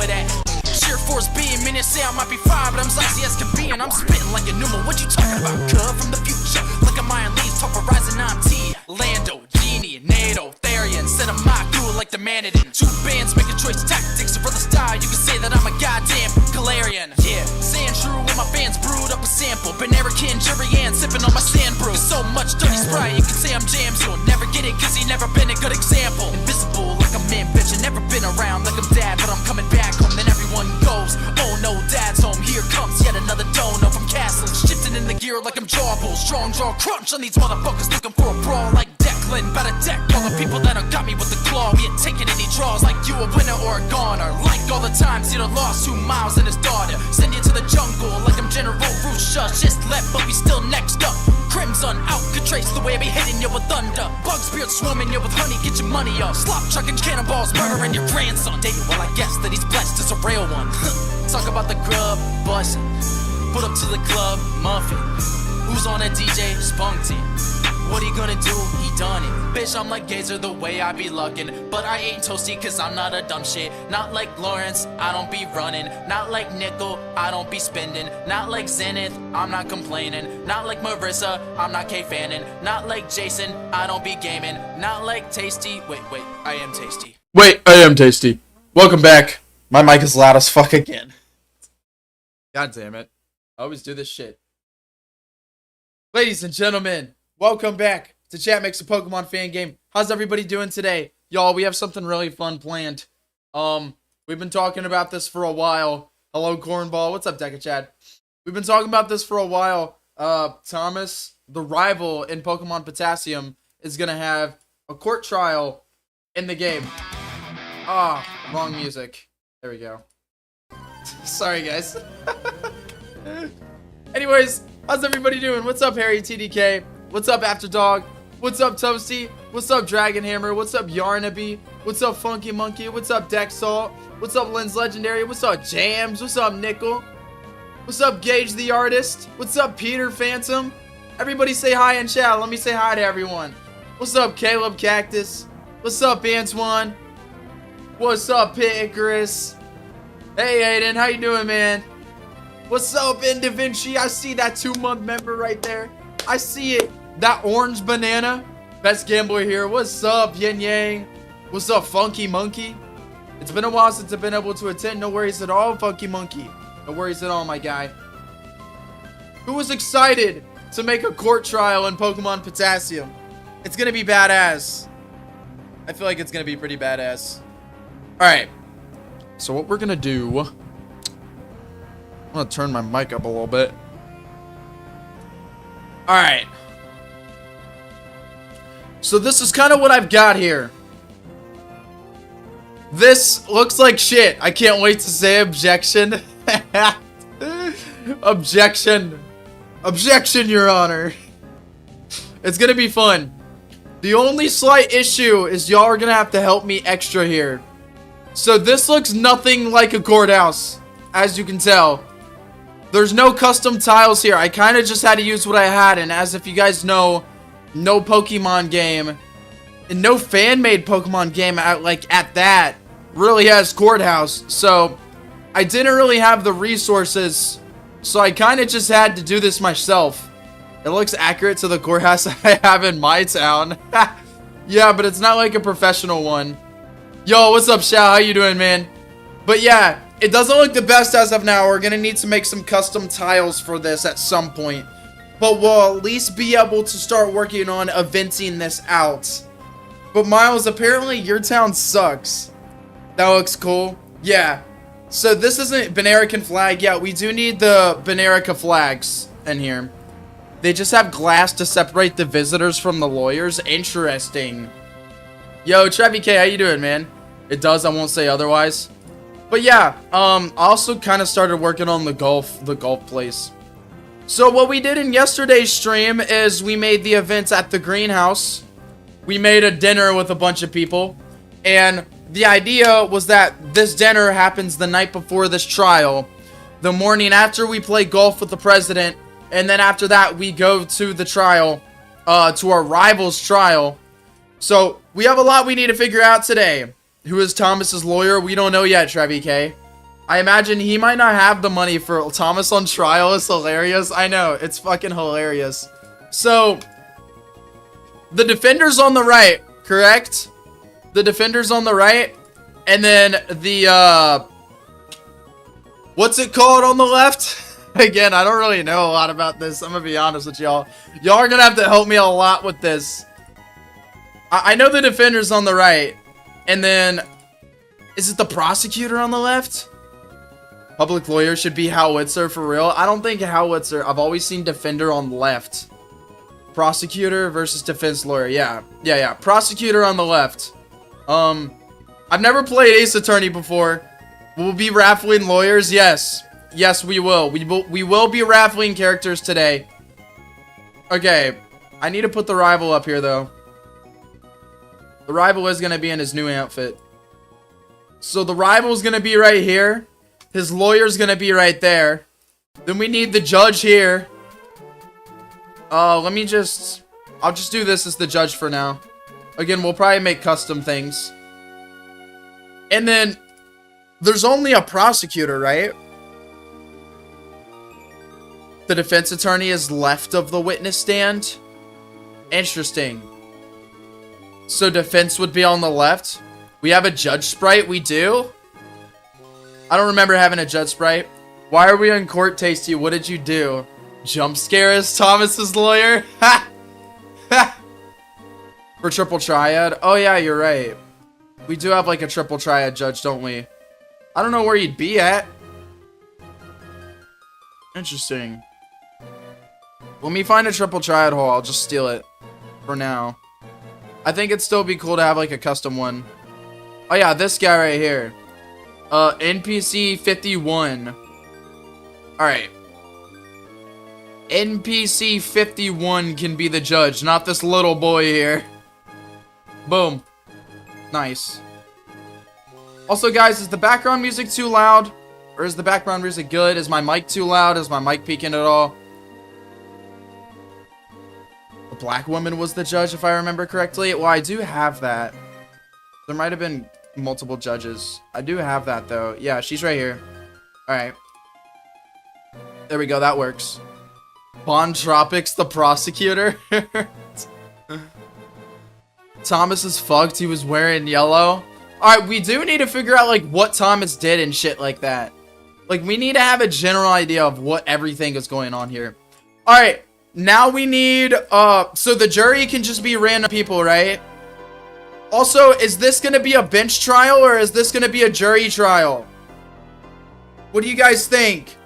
with that. Sheer force beam, and they say I might be fire, but I'm spicy as can be, and I'm spitting like a pneumo. What you talking about? Cut from the future, like a Mayan leaves, top horizon 19. Lando, Genie, NATO, Therian, set a my cool like the Manadin. Two bands making choice tactics, or other style, you can say that I'm a goddamn Galarian. Yeah, saying true when my fans brewed up a sample. Banerican, Jerry Ann, sipping on my sand brew. So much dirty Sprite, you can say I'm jams. You'll never get it, cause he never been a good example. Invisible like a man, bitch, and never been around like I'm dad, but I'm coming back home, then everyone goes, oh no, dad's home, here comes yet another dono from Castles, shifting in the gear like I'm Jawbull, strong jaw crunch on these motherfuckers looking for a brawl like Declan, better deck all the people that got me with the claw, we ain't taking any draws like you a winner or a goner, like all the times you'd have lost 2 miles and his daughter, send you to the jungle like I'm General Rusha, just left but we still next up, Crimson out, could trace the way I be hitting you with thunder, Bug's beard swarming you with honey, get your money up, slop chucking cannonballs, murdering your grandson, David, well I guess that he's blessed as a real one, talk about the grub, bustin', put up to the club, muffin, who's on a DJ, spunky, what he gonna do, he done it, bitch I'm like Gazer the way I be luckin', but I ain't toasty cause I'm not a dumb shit, not like Lawrence, I don't be running, not like Nickel, I don't be spending, not like Zenith, I'm not complaining, not like Marissa, I'm not K-fanning, not like Jason, I don't be gaming, not like Tasty, wait, I am Tasty. Wait, I am Tasty. Welcome back. My mic is loud as fuck again. God damn it. I always do this shit. Ladies and gentlemen, welcome back to Chat Makes a Pokemon Fan Game. How's everybody doing today? Y'all, we have something really fun planned. We've been talking about this for a while. Hello, Cornball. What's up, Deca Chad? We've been talking about this for a while. Thomas, the rival in Pokemon Potassium, is gonna have a court trial in the game. Wrong music. There we go. Sorry, guys. Anyways, how's everybody doing? What's up, Harry TDK? What's up, After Dog? What's up, Toasty? What's up, Dragon Hammer? What's up, Yarnaby? What's up, Funky Monkey? What's up, Deck Salt? What's up, Lens Legendary? What's up, Jams? What's up, Nickel? What's up, Gage the Artist? What's up, Peter Phantom? Everybody say hi in chat. Let me say hi to everyone. What's up, Caleb Cactus? What's up, Antoine? What's up, Pit Icarus? Hey, Aiden, how you doing, man? What's up, In Da Vinci? I see that 2-month member right there. I see it. That orange banana. Best gambler here. What's up, Yin Yang? What's up, Funky Monkey? It's been a while since I've been able to attend. No worries at all, Funky Monkey. No worries at all, my guy. Who was excited to make a court trial in Pokemon Potassium? It's gonna be badass. I feel like it's gonna be pretty badass. Alright. So what we're gonna do... I'm gonna turn my mic up a little bit. Alright. So this is kind of what I've got here. This looks like shit. I can't wait to say objection. Objection. Objection, Your Honor. It's gonna be fun. The only slight issue is y'all are gonna have to help me extra here. So this looks nothing like a courthouse, as you can tell. There's no custom tiles here. I kind of just had to use what I had, and as if you guys know, no Pokemon game, and no fan-made Pokemon game at that, really has courthouse. So I didn't really have the resources, so I kind of just had to do this myself. It looks accurate to the courthouse I have in my town. Yeah, but it's not like a professional one. Yo, what's up, Shao? How you doing, man? But yeah, it doesn't look the best as of now. We're gonna need to make some custom tiles for this at some point. But we'll at least be able to start working on eventing this out. But Miles, apparently your town sucks. That looks cool. Yeah. So this isn't Banerican flag. Yeah, we do need the Banerica flags in here. They just have glass to separate the visitors from the lawyers. Interesting. Yo, Trevi K, how you doing, man? It does, I won't say otherwise. But yeah, I also kind of started working on the golf place. So what we did in yesterday's stream is we made the events at the greenhouse. We made a dinner with a bunch of people. And the idea was that this dinner happens the night before this trial. The morning after we play golf with the president. And then after that, we go to the trial, to our rival's trial. So we have a lot we need to figure out today. Who is Thomas's lawyer? We don't know yet, Trevi K. I imagine he might not have the money for Thomas on trial. Is hilarious. I know, it's fucking hilarious. So, the defender's on the right, correct? The defender's on the right. And then the, what's it called on the left? Again, I don't really know a lot about this. I'm gonna be honest with y'all. Y'all are gonna have to help me a lot with this. I know the defender's on the right. And then, is it the prosecutor on the left? Public lawyer should be Howitzer for real. I don't think Howitzer. I've always seen defender on the left. Prosecutor versus defense lawyer. Yeah. Prosecutor on the left. I've never played Ace Attorney before. We'll be raffling lawyers. Yes, we will. We will be raffling characters today. Okay, I need to put the rival up here though. The rival is gonna be in his new outfit. So the rival's gonna be right here. His lawyer's gonna be right there. Then we need the judge here. I'll just do this as the judge for now. Again, we'll probably make custom things. And then, there's only a prosecutor, right? The defense attorney is left of the witness stand. Interesting. So defense would be on the left. We have a judge sprite, we do? I don't remember having a judge sprite. Why are we in court, Tasty? What did you do? Jump scare as Thomas's lawyer? Ha! Ha! For triple triad? Oh yeah, you're right. We do have like a triple triad judge, don't we? I don't know where you'd be at. Interesting. Let me find a triple triad hole. I'll just steal it for now. I think it'd still be cool to have like a custom one. Oh yeah, this guy right here. NPC 51. Alright. NPC 51 can be the judge, not this little boy here. Boom. Nice. Also, guys, is the background music too loud? Or is the background music good? Is my mic too loud? Is my mic peaking at all? The black woman was the judge, if I remember correctly. Well, I do have that. There might have been multiple judges. I do have that, though. Yeah, she's right here. Alright. There we go. That works. Bond Tropics, the prosecutor. Thomas is fucked. He was wearing yellow. Alright, we do need to figure out, like, what Thomas did and shit like that. Like, we need to have a general idea of what everything is going on here. Alright, now we need, so the jury can just be random people, right? Also, is this gonna be a bench trial or is this gonna be a jury trial? What do you guys think?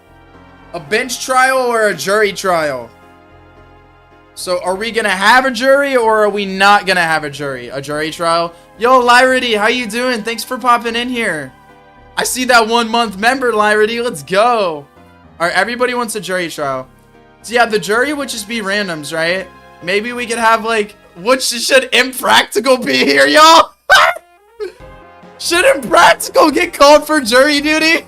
A bench trial or a jury trial? So, are we gonna have a jury or are we not gonna have a jury? A jury trial? Yo, Lyrity, how you doing? Thanks for popping in here. I see that 1 month member, Lyrity. Let's go. Alright, everybody wants a jury trial. So yeah, the jury would just be randoms, right? Maybe we could have, like, what should Impractical be here, y'all? Should Impractical get called for jury duty?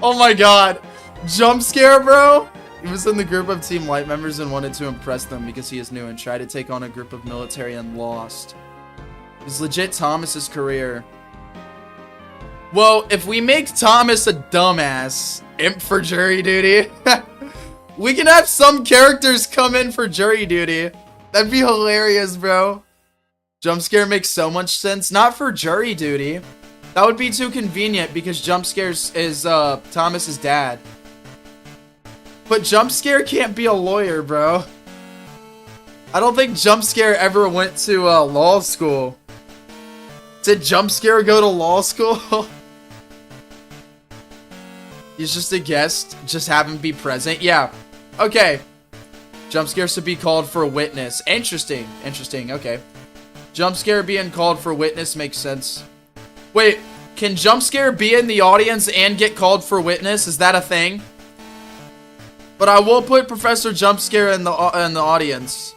Oh my god. Jump scare, bro. He was in the group of Team Light members and wanted to impress them because he is new and tried to take on a group of military and lost. It's legit Thomas's career. Well, if we make Thomas a dumbass, imp for jury duty, we can have some characters come in for jury duty. That'd be hilarious, bro. Jump scare makes so much sense. Not for jury duty. That would be too convenient because Jump Scare's is Thomas's dad. But Jump Scare can't be a lawyer, bro. I don't think Jump Scare ever went to law school. Did Jump Scare go to law school? He's just a guest. Just have him be present. Yeah. Okay. Jump Scare should be called for a witness. Interesting. Interesting. Okay. Jump Scare being called for witness makes sense. Wait. Can Jump Scare be in the audience and get called for witness? Is that a thing? But I will put Professor Jump Scare in the audience.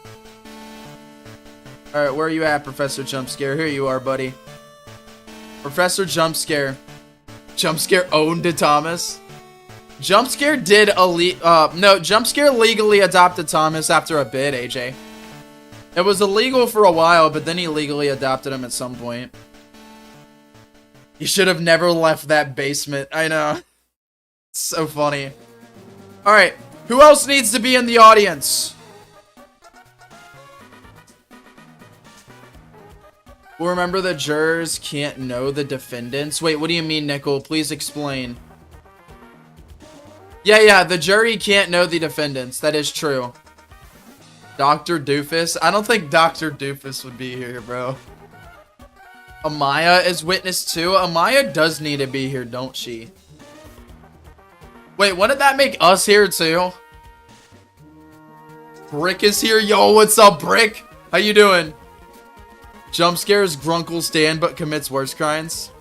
Alright, where are you at, Professor Jump Scare? Here you are, buddy. Professor Jump Scare. Jump Scare owned Thomas. Jump Scare did no, Jump Scare legally adopted Thomas after a bit, AJ. It was illegal for a while, but then he legally adopted him at some point. You should have never left that basement. I know. It's so funny. Alright. Who else needs to be in the audience? Well, remember the jurors can't know the defendants? Wait, what do you mean, Nickel? Please explain. Yeah, the jury can't know the defendants. That is true. Dr. Doofus? I don't think Dr. Doofus would be here, bro. Amaya is witness too. Amaya does need to be here, don't she? Wait, wouldn't that make us here too? Brick is here. Yo, what's up, Brick? How you doing? Jump scares Grunkle Stan but commits worse crimes.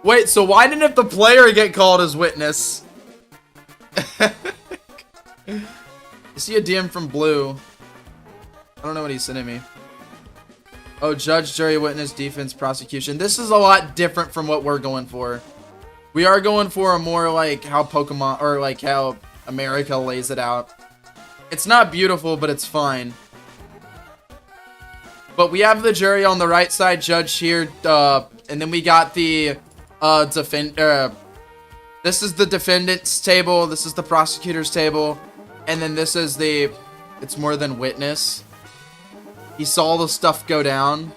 Wait, so why didn't the player get called as witness? You see a DM from Blue. I don't know what he's sending me. Oh, judge, jury, witness, defense, prosecution. This is a lot different from what we're going for. We are going for a more like how Pokemon, or like how America lays it out. It's not beautiful, but it's fine. But we have the jury on the right side, judge here, and then we got the this is the defendant's table, this is the prosecutor's table, and then this is the, it's more than witness. He saw the stuff go down.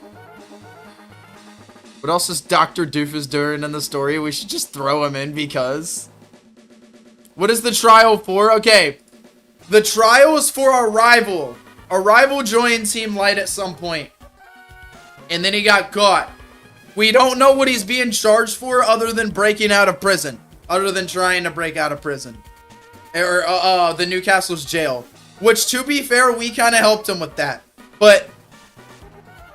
What else is Dr. Doofus doing in the story? We should just throw him in because. What is the trial for? Okay. The trial is for our rival. Our rival joined Team Light at some point. And then he got caught. We don't know what he's being charged for other than breaking out of prison. Other than trying to break out of prison. Or the Newcastle's jail. Which, to be fair, we kind of helped him with that. But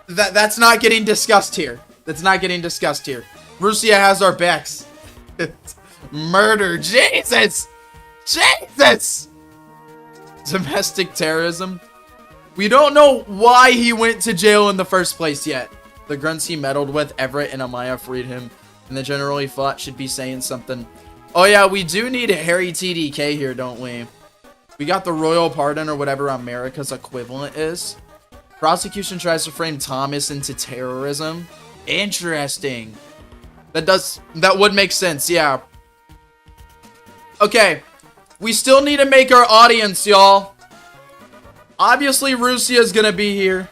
that's not getting discussed here. That's not getting discussed here. Russia has our backs. Murder. Jesus! Jesus! Domestic terrorism. We don't know why he went to jail in the first place yet. The grunts he meddled with, Everett and Amaya freed him. And the general he fought should be saying something. Oh yeah, we do need Harry TDK here, don't we? We got the royal pardon or whatever America's equivalent is. Prosecution tries to frame Thomas into terrorism. Interesting. That would make sense, yeah. Okay. We still need to make our audience, y'all. Obviously, Russia's gonna be here.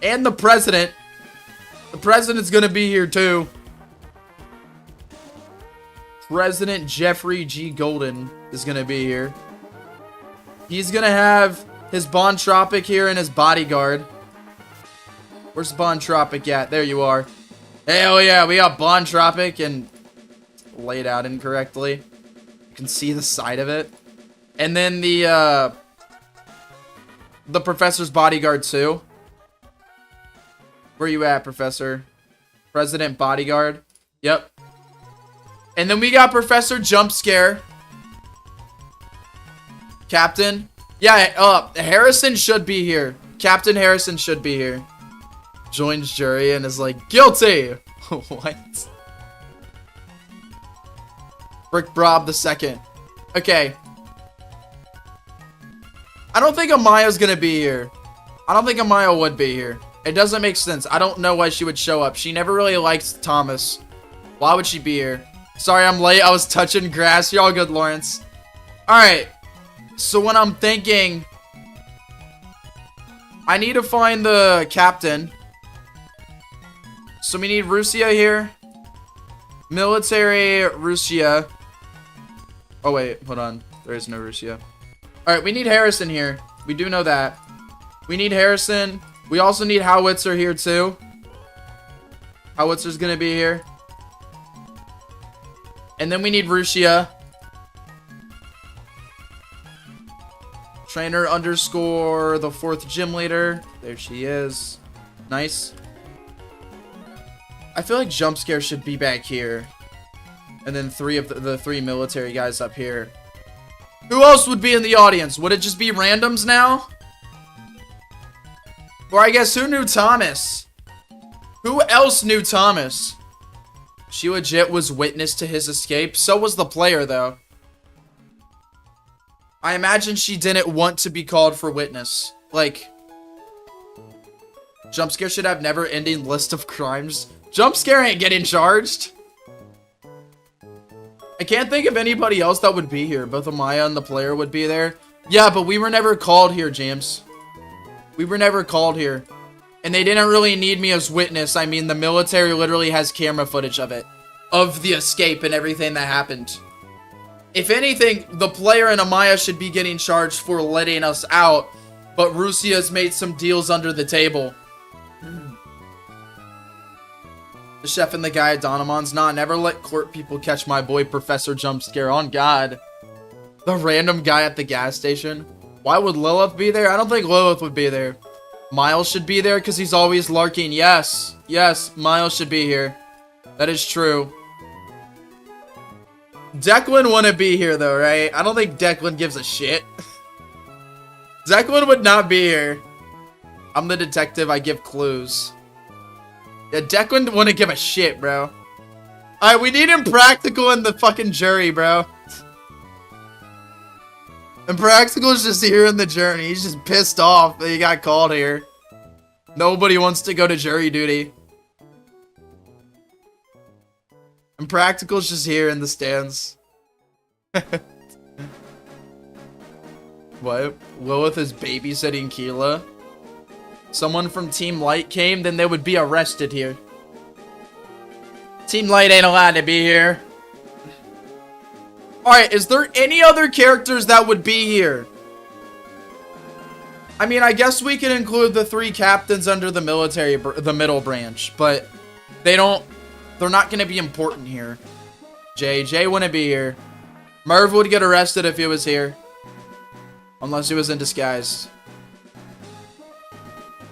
And the president. The president's gonna be here, too. President Jeffrey G. Golden is gonna be here. He's gonna have his Bon Tropic here and his bodyguard. Where's Bon Tropic at? There you are. Hell yeah, we got Bon Tropic and laid out incorrectly. You can see the side of it. And then the professor's bodyguard too. Where you at, Professor? President bodyguard. Yep. And then we got Professor Jumpscare. Captain. Yeah, Harrison should be here. Captain Harrison should be here. Joins jury and is like, guilty! What? Brick Brob II. Okay. I don't think Amaya's gonna be here. I don't think Amaya would be here. It doesn't make sense. I don't know why she would show up. She never really liked Thomas. Why would she be here? Sorry, I'm late. I was touching grass. You're all good, Lawrence. Alright. So when I'm thinking, I need to find the captain. So we need Russia here. Military Russia. Oh wait, hold on. There is no Russia. Alright, we need Harrison here. We do know that. We need Harrison. We also need Howitzer here too. Howitzer's gonna be here. And then we need Russia. Trainer underscore the 4th gym leader. There she is. Nice. I feel like Jumpscare should be back here. And then three of the three military guys up here. Who else would be in the audience? Would it just be randoms now? Or I guess who knew Thomas? Who else knew Thomas? She legit was witness to his escape. So was the player though. I imagine she didn't want to be called for witness. Like, Jump scare should have never-ending list of crimes. Jump scare ain't getting charged. I can't think of anybody else that would be here. Both Amaya and the player would be there. Yeah, but we were never called here, James. We were never called here. And they didn't really need me as witness. I mean, the military literally has camera footage of it. Of the escape and everything that happened. If anything, the player and Amaya should be getting charged for letting us out. But Rusia's made some deals under the table. The chef and the guy at Donamon's. Nah, never let court people catch my boy Professor Jumpscare. On God. The random guy at the gas station. Why would Lilith be there? I don't think Lilith would be there. Miles should be there because he's always larking. Yes. Yes, Miles should be here. That is true. Declan wouldn't be here though, right? I don't think Declan gives a shit. Declan would not be here. I'm the detective. I give clues. Yeah, Declan wouldn't give a shit, bro. Alright, we need Impractical in the fucking jury, bro. Impractical's just here in the journey. He's just pissed off that he got called here. Nobody wants to go to jury duty. Impractical's just here in the stands. What? Lilith is babysitting Keela? Someone from Team Light came, then they would be arrested here. Team Light ain't allowed to be here. Alright, is there any other characters that would be here? I mean, I guess we can include the 3 captains under the military, the middle branch, but they're not going to be important here. Jay wouldn't be here. Merv would get arrested if he was here. Unless he was in disguise.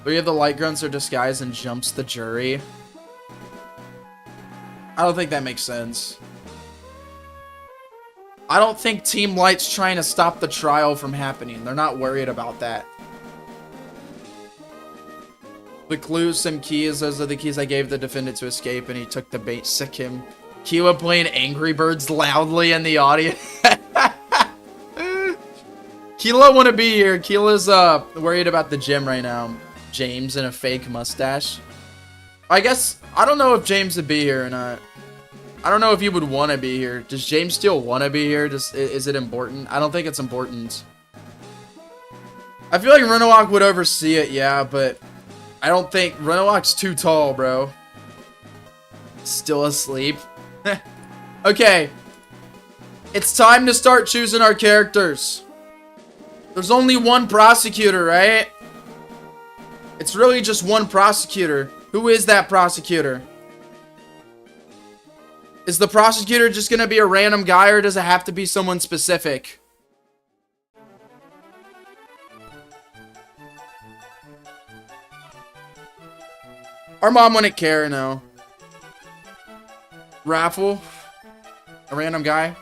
3 of the light grunts are disguised and jumps the jury. I don't think that makes sense. I don't think Team Light's trying to stop the trial from happening. They're not worried about that. The clues, some keys. Those are the keys I gave the defendant to escape, and he took the bait. Sick him. Keela playing Angry Birds loudly in the audience. Keela wouldn't be here. Keela's worried about the gym right now. James and a fake mustache. I guess, I don't know if James would be here or not. I don't know if he would want to be here. Does James still want to be here? Is it important? I don't think it's important. I feel like Renowak would oversee it, yeah, but I don't think Renowak's too tall, bro. Still asleep. Okay. It's time to start choosing our characters. There's only one prosecutor, right? It's really just one prosecutor. Who is that prosecutor? Is the prosecutor just gonna be a random guy, or does it have to be someone specific? Our mom wouldn't care, no. Raffle? A random guy?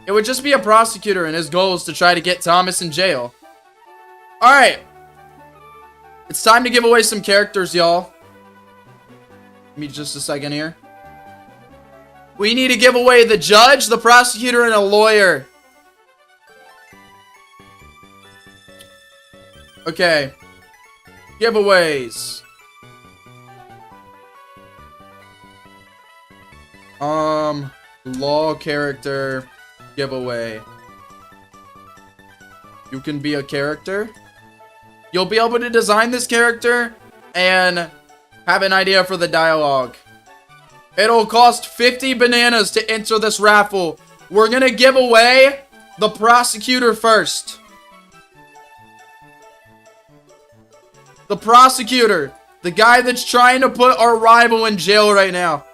It would just be a prosecutor, and his goal is to try to get Thomas in jail. Alright. It's time to give away some characters, y'all. Give me just a second here. We need to give away the judge, the prosecutor, and a lawyer. Okay. Giveaways. Law character giveaway. You can be a character. You'll be able to design this character and have an idea for the dialogue. It'll cost 50 bananas to enter this raffle. We're gonna give away the prosecutor first. The prosecutor. The guy that's trying to put our rival in jail right now.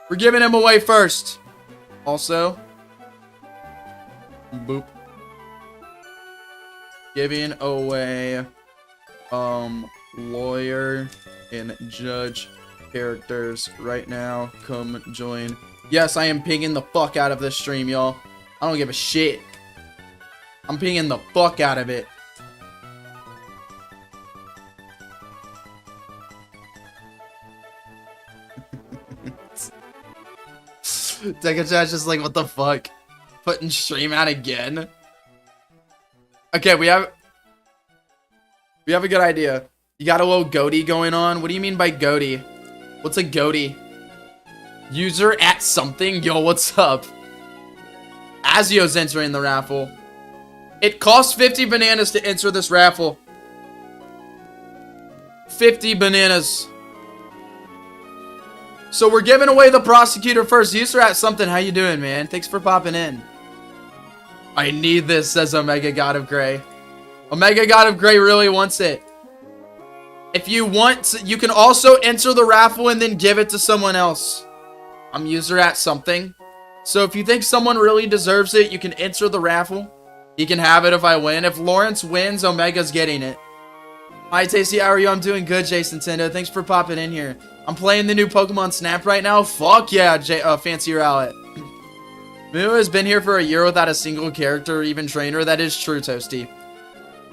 We're giving him away first. Also. Boop. Giving away lawyer and judge characters right now. Come join. Yes, I am pinging the fuck out of this stream, y'all. I don't give a shit. I'm pinging the fuck out of it. Dekachat's just like, what the fuck? Putting stream out again? Okay, we have a good idea. You got a little goatee going on? What do you mean by goatee? What's a goatee? User at something? Yo, what's up? Azio's entering the raffle. It costs 50 bananas to enter this raffle. 50 bananas. So we're giving away the prosecutor first. User at something. How you doing, man? Thanks for popping in. I need this, says Omega God of Grey. Omega God of Grey really wants it. If you want, you can also enter the raffle and then give it to someone else. I'm user at something. So if you think someone really deserves it, you can enter the raffle. You can have it if I win. If Lawrence wins, Omega's getting it. Hi, Tasty. How are you? I'm doing good, Jason Tendo. Thanks for popping in here. I'm playing the new Pokemon Snap right now. Fuck yeah, Fancy Rowlet. Moo has been here for a year without a single character or even trainer. That is true, Toasty.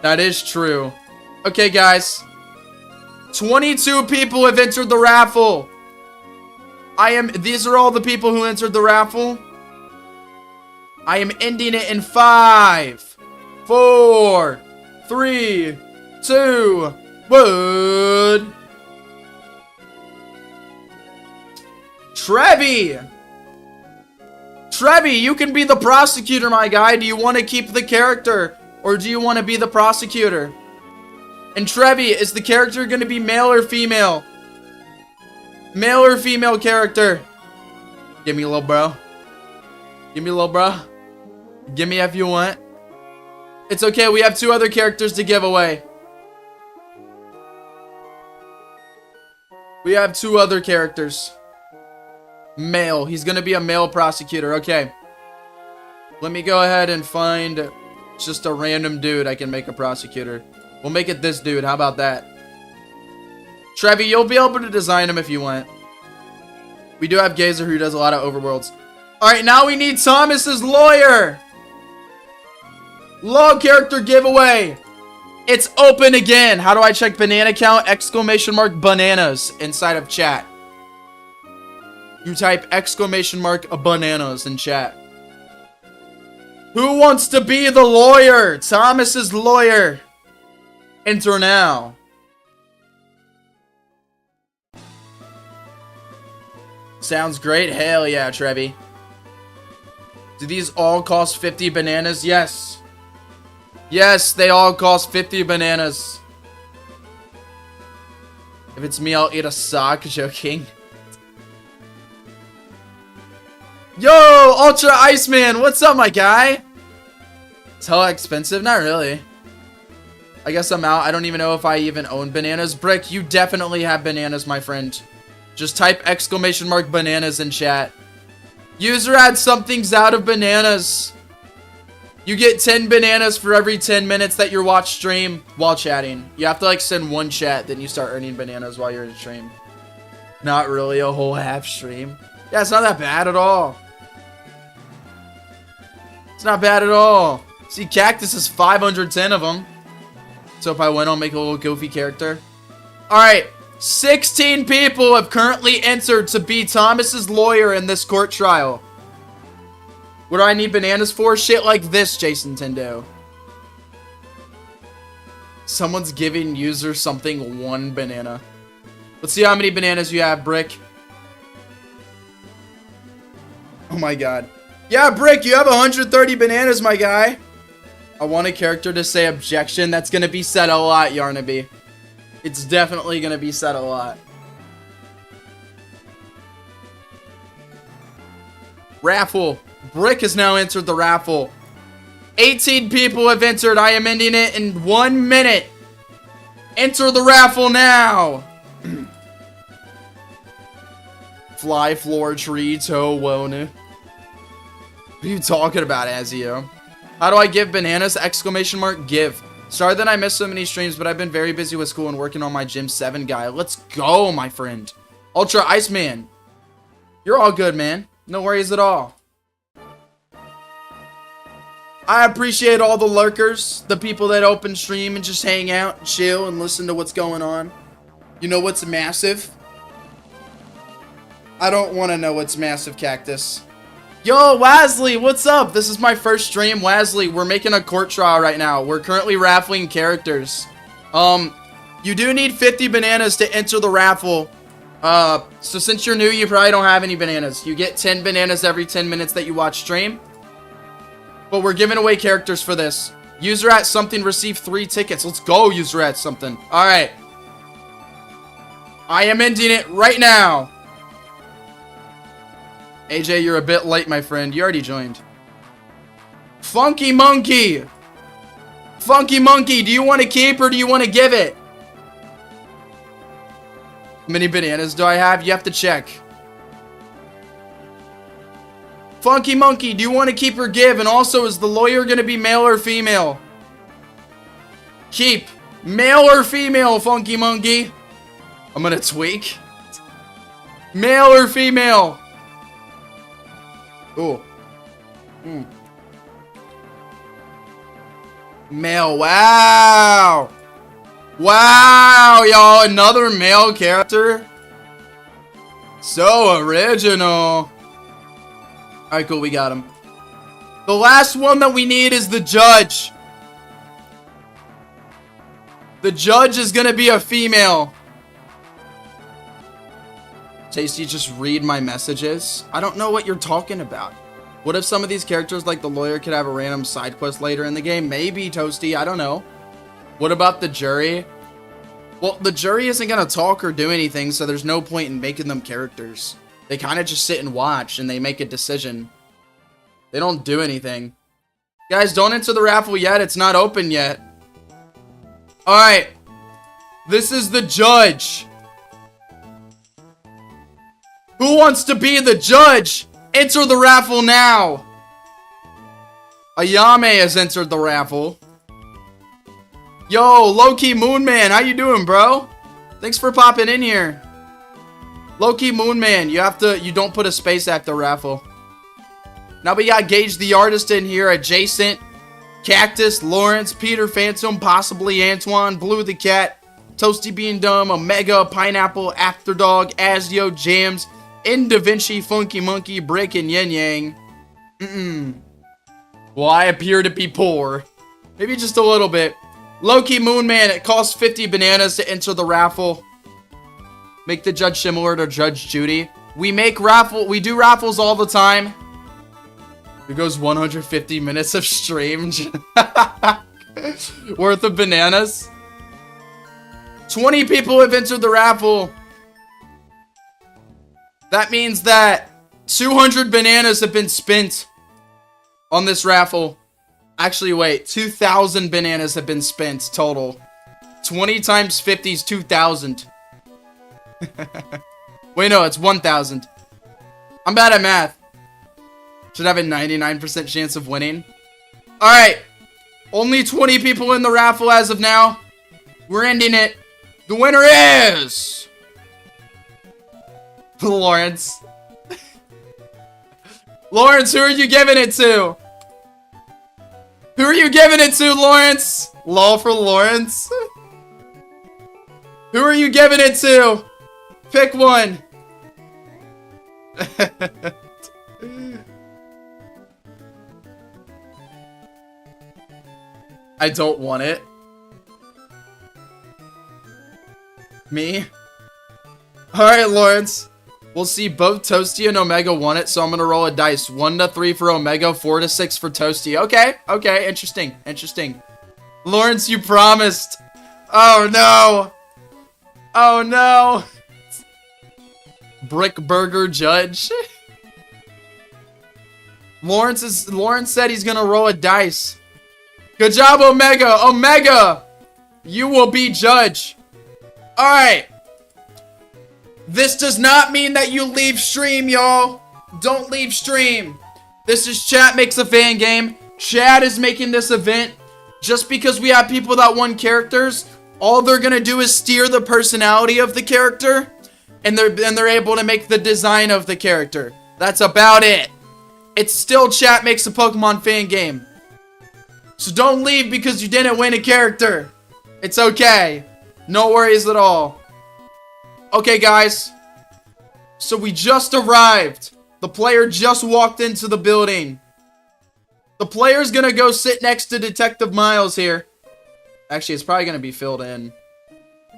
That is true. Okay, guys. 22 people have entered the raffle. These are all the people who entered the raffle. I am ending it in 5, 4, 3, 2, 1. Trevi, you can be the prosecutor, my guy. Do you want to keep the character or do you want to be the prosecutor? And Trevi, is the character going to be male or female? Male or female character? Give me a little bro. Give me a little bro. Give me if you want. It's okay, we have 2 other characters to give away. We have 2 other characters. Male. He's gonna be a male prosecutor. Okay. Let me go ahead and find just a random dude I can make a prosecutor. We'll make it this dude. How about that? Trevi, you'll be able to design him if you want. We do have Gazer who does a lot of overworlds. Alright, now we need Thomas's lawyer. Law character giveaway. It's open again. How do I check banana count? Exclamation mark bananas inside of chat. You type exclamation mark bananas in chat. Who wants to be the lawyer? Thomas's lawyer. Enter now. Sounds great. Hell yeah, Trevi. Do these all cost 50 bananas? Yes. Yes, they all cost 50 bananas. If it's me, I'll eat a sock. Joking. Yo, Ultra Iceman. What's up, my guy? It's hella expensive. Not really. I guess I'm out. I don't even know if I even own bananas. Brick, you definitely have bananas, my friend. Just type exclamation mark bananas in chat. User had something's out of bananas. You get 10 bananas for every 10 minutes that you watch stream while chatting. You have to like send 1 chat, then you start earning bananas while you're in stream. Not really a whole half stream. Yeah, it's not that bad at all. It's not bad at all. See, Cactus is 510 of them. So if I win, I'll make a little goofy character. Alright, 16 people have currently entered to be Thomas's lawyer in this court trial. What do I need bananas for? Shit like this, Jason Tendo. Someone's giving user something 1 banana. Let's see how many bananas you have, Brick. Oh my god. Yeah, Brick, you have 130 bananas, my guy. I want a character to say objection. That's going to be said a lot, Yarnaby. It's definitely going to be said a lot. Raffle. Brick has now entered the raffle. 18 people have entered. I am ending it in 1 minute. Enter the raffle now. Fly, floor, tree, toe, wona. What are you talking about, Azio? How do I give bananas? Exclamation mark give. Sorry that I missed so many streams, but I've been very busy with school and working on my Gym 7 guy. Let's go, my friend. Ultra Iceman. You're all good, man. No worries at all. I appreciate all the lurkers, the people that open stream and just hang out, chill, and listen to what's going on. You know what's massive? I don't want to know what's massive, Cactus. Yo, Wasley, what's up? This is my first stream, Wasley. We're making a court trial right now. We're currently raffling characters. You do need 50 bananas to enter the raffle. So since you're new, you probably don't have any bananas. You get 10 bananas every 10 minutes that you watch stream. But we're giving away characters for this. User at something received 3 tickets. Let's go, user at something. Alright. I am ending it right now. AJ, you're a bit late, my friend. You already joined. Funky Monkey. Funky Monkey, do you want to keep or do you want to give it? How many bananas do I have? You have to check. Funky Monkey, do you want to keep or give? And also, is the lawyer going to be male or female? Keep. Male or female, Funky Monkey? I'm going to tweak. Male or female? Ooh. Male. Wow. Wow, y'all. Another male character. So original. Alright, cool. We got him. The last one that we need is the judge. The judge is going to be a female. Tasty, just read my messages. I don't know what you're talking about. What if some of these characters, like the lawyer, could have a random side quest later in the game? Maybe, Toasty. I don't know. What about the jury? Well, the jury isn't going to talk or do anything, so there's no point in making them characters. They kind of just sit and watch, and they make a decision. They don't do anything. Guys, don't enter the raffle yet. It's not open yet. Alright. This is the judge. Who wants to be the judge? Enter the raffle now. Ayame has entered the raffle. Yo, Low-Key Moonman, how you doing, bro? Thanks for popping in here. Low-Key Moonman, you don't put a space after raffle. Now we got Gage the Artist in here, Adjacent, Cactus, Lawrence, Peter Phantom, possibly Antoine, Blue the Cat, Toasty Bean Dumb, Omega, Pineapple, Afterdog, Azio, Jams, In Da Vinci, Funky Monkey, Brick, and Yin Yang. Well, I appear to be poor. Maybe just a little bit. Low-Key Moonman, it costs 50 bananas to enter the raffle. Make the judge similar to Judge Judy. We do raffles all the time. It goes 150 minutes of stream. Worth of bananas. 20 people have entered the raffle. That means that 200 bananas have been spent on this raffle. Actually, wait. 2,000 bananas have been spent total. 20 times 50 is 2,000. Wait, no, it's 1,000. I'm bad at math. Should have a 99% chance of winning. Alright. Only 20 people in the raffle as of now. We're ending it. The winner is... Lawrence. Lawrence, who are you giving it to? Who are you giving it to, Lawrence? Lol for Lawrence. Who are you giving it to? Pick one. I don't want it. Me? Alright, Lawrence. We'll see both Toasty and Omega want it, so I'm gonna roll a dice. 1 to 3 for Omega, 4 to 6 for Toasty. Okay, okay, interesting, interesting. Lawrence, you promised. Oh no. Oh no. Brick Burger Judge. Lawrence said he's gonna roll a dice. Good job, Omega. Omega, you will be judge. Alright. This does not mean that you leave stream, y'all. Don't leave stream. This is Chat Makes a Fan Game. Chad is making this event. Just because we have people that want characters, all they're gonna do is steer the personality of the character, and they're able to make the design of the character. That's about it. It's still Chat Makes a Pokemon Fan Game. So don't leave because you didn't win a character. It's okay. No worries at all. Okay, guys. So we just arrived. The player just walked into the building. The player's gonna go sit next to Detective Miles here. Actually, it's probably gonna be filled in.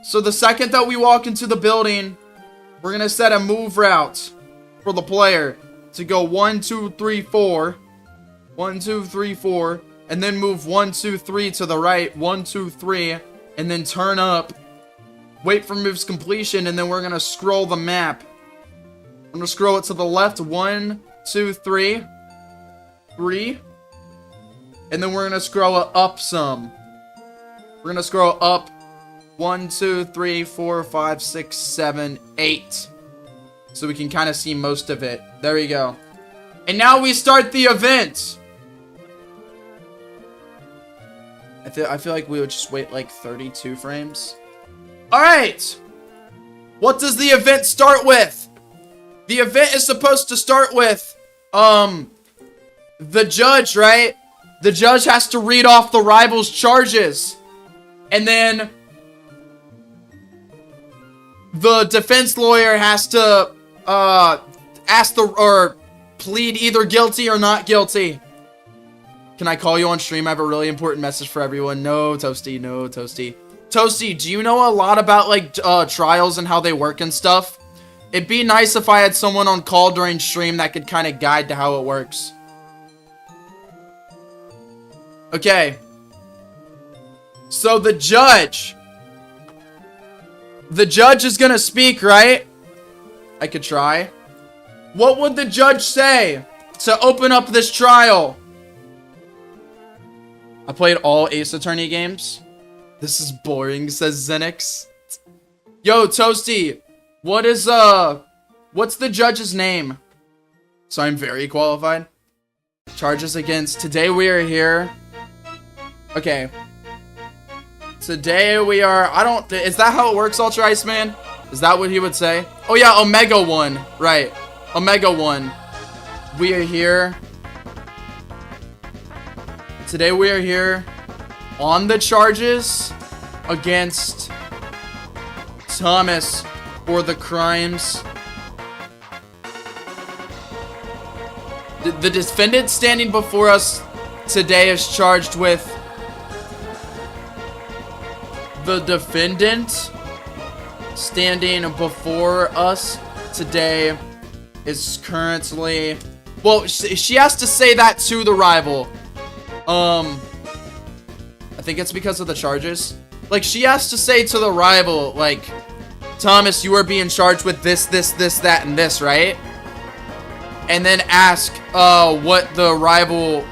So the second that we walk into the building, we're gonna set a move route for the player to go 1, 2, 3, 4. 1, 2, 3, 4. And then move 1, 2, 3 to the right. 1, 2, 3. And then turn up. Wait for move's completion. And then we're gonna scroll the map. I'm gonna scroll it to the left. 1, 2, 3. 3. And then we're gonna scroll it up some. We're gonna scroll up 1, 2, 3, 4, 5, 6, 7, 8. So we can kind of see most of it. There we go. And now we start the event. I feel like we would just wait like 32 frames. Alright. What does the event start with? The event is supposed to start with, the judge, right? The judge has to read off the rival's charges. And then the defense lawyer has to, plead either guilty or not guilty. Can I call you on stream? I have a really important message for everyone. No, Toasty. No, Toasty. Toasty, do you know a lot about, like, trials and how they work and stuff? It'd be nice if I had someone on call during stream that could kind of guide to how it works. Okay. So the judge is gonna speak, right? I could try. What would the judge say to open up this trial? I played all Ace Attorney games. This is boring, says Zenix. Yo, Toasty, what's the judge's name? So I'm very qualified. Charges against, today we are here. Okay. Today we are, is that how it works, Ultra Iceman? Is that what he would say? Oh yeah, Omega 1, right. Omega 1. We are here. Today we are here on the charges against Thomas for the crimes. The defendant standing before us today is charged with the defendant standing before us today is currently, well, she has to say that to the rival. I think it's because of the charges. Like, she has to say to the rival, like, Thomas, you are being charged with this, that, and this, right? And then ask, what the rival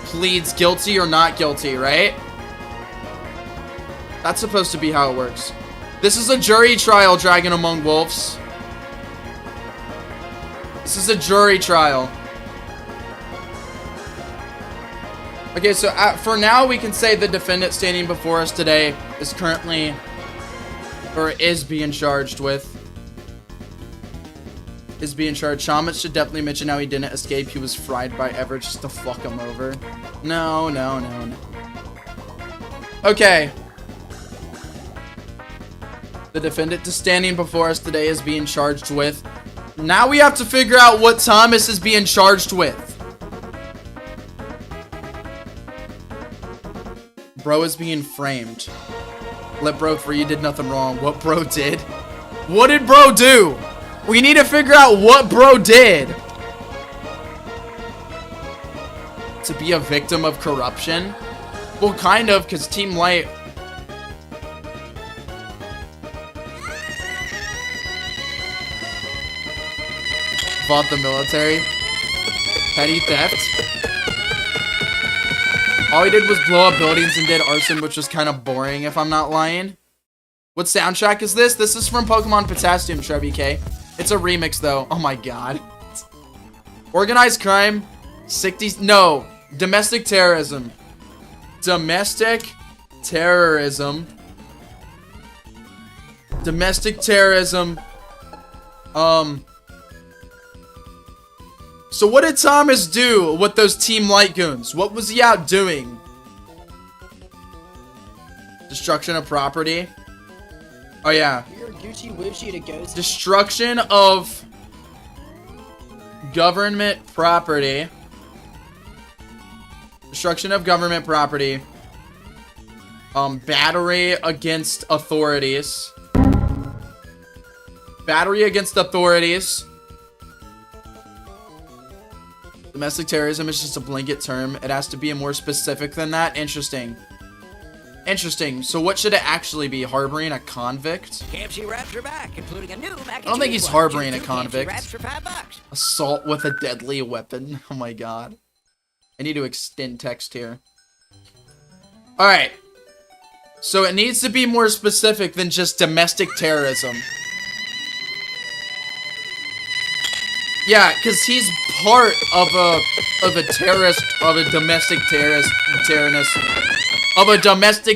pleads guilty or not guilty, right? That's supposed to be how it works. This is a jury trial, Dragon Among Wolves. This is a jury trial. Okay, so for now, we can say the defendant standing before us today is currently, or is being charged with. Is being charged. Shaman should definitely mention how he didn't escape. He was fried by Everett just to fuck him over. No. Okay. The defendant standing before us today is being charged with. Now we have to figure out what Thomas is being charged with. Bro is being framed. Let bro free, you did nothing wrong. What bro did? What did bro do? We need to figure out what bro did. To be a victim of corruption? Well, kind of, because Team Light... bought the military. Petty theft. All he did was blow up buildings and did arson, which was kind of boring, if I'm not lying. What soundtrack is this? This is from Pokemon Potassium, Trevi K. It's a remix, though. Oh my god. Organized crime. 60s. No. Domestic terrorism. Domestic terrorism. Domestic terrorism. So what did Thomas do with those Team Light goons? What was he out doing? Destruction of property. Oh yeah. You're Gucci Wucci to go. Destruction of government property. Destruction of government property. Battery against authorities. Battery against authorities. Domestic terrorism is just a blanket term. It has to be more specific than that. Interesting. Interesting. So what should it actually be? Harboring a convict? KFC wraps are back, including a new mac and I don't think cheese he's one. harboring Choose a two KFC convict. wraps for $5. Assault with a deadly weapon. Oh my god. I need to extend text here. Alright. So it needs to be more specific than just domestic terrorism. Yeah, because he's part of a domestic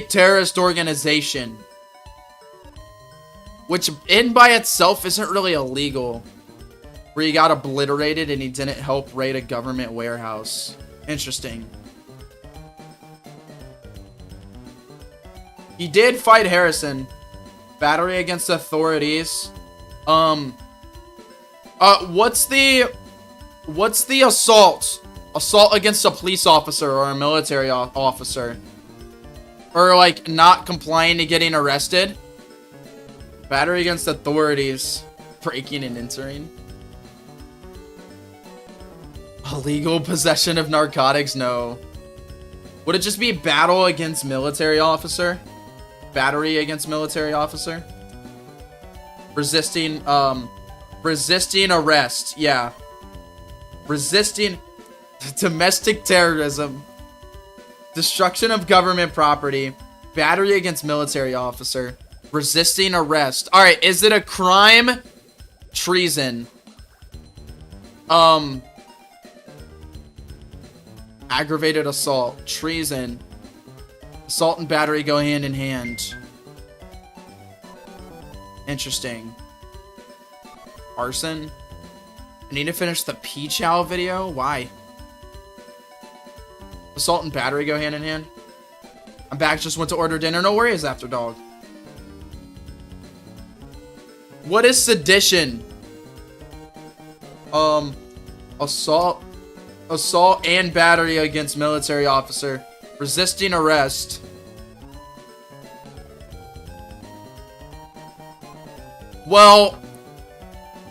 terrorist organization. Which in by itself isn't really illegal. Where he got obliterated and he didn't help raid a government warehouse. Interesting. He did fight Harrison. Battery against authorities. What's the assault? Assault against a police officer or a military officer. Or like not complying to getting arrested. Battery against authorities. Breaking and entering. Illegal possession of narcotics? No. Would it just be battle against military officer? Battery against military officer? Resisting arrest. Yeah. Resisting domestic terrorism. Destruction of government property. Battery against military officer. Resisting arrest. Alright, is it a crime? Treason. Aggravated assault. Treason. Assault and battery go hand in hand. Interesting. Arson. I need to finish the Peach Owl video? Why? Assault and battery go hand in hand. I'm back, just went to order dinner. No worries, After Dog. What is sedition? Assault and battery against military officer. Resisting arrest. Well,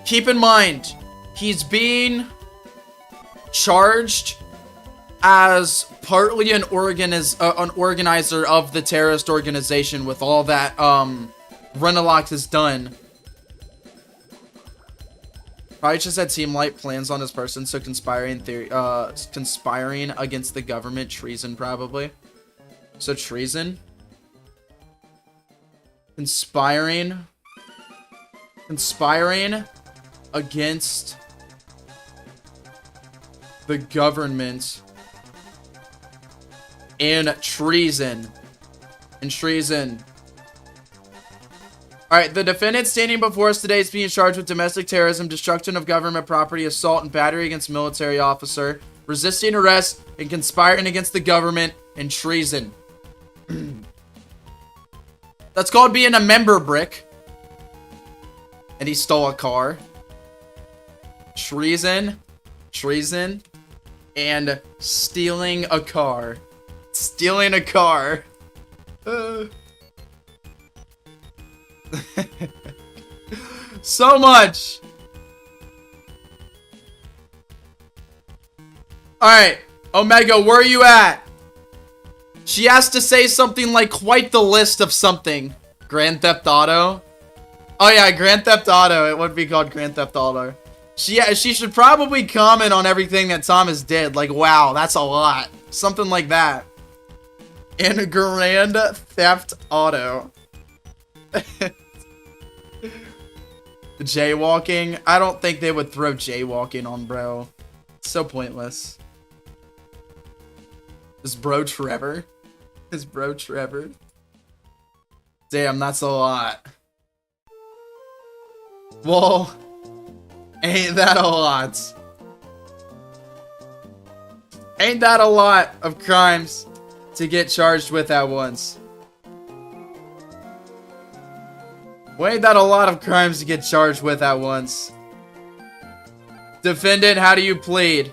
keep in mind, he's being charged as partly an organizer of the terrorist organization with all that Renalox has done. Probably just had Team Light plans on his person, so conspiring against the government, treason probably. So treason. Conspiring against the government and treason. Alright, the defendant standing before us today is being charged with domestic terrorism, destruction of government property, assault and battery against military officer, resisting arrest, and conspiring against the government, and treason. That's called being a member brick. And he stole a car. Treason, and stealing a car. Stealing a car. So much. Alright, Omega, where are you at? She has to say something like quite the list of something. Grand Theft Auto? Oh yeah, Grand Theft Auto. It would be called Grand Theft Auto. She should probably comment on everything that Thomas did. Like, wow, that's a lot. Something like that. And Grand Theft Auto. Jaywalking? I don't think they would throw jaywalking on bro. It's so pointless. Is bro Trevor? Damn, that's a lot. Well, ain't that a lot? Ain't that a lot of crimes to get charged with at once? Well, ain't that a lot of crimes to get charged with at once? Defendant, how do you plead?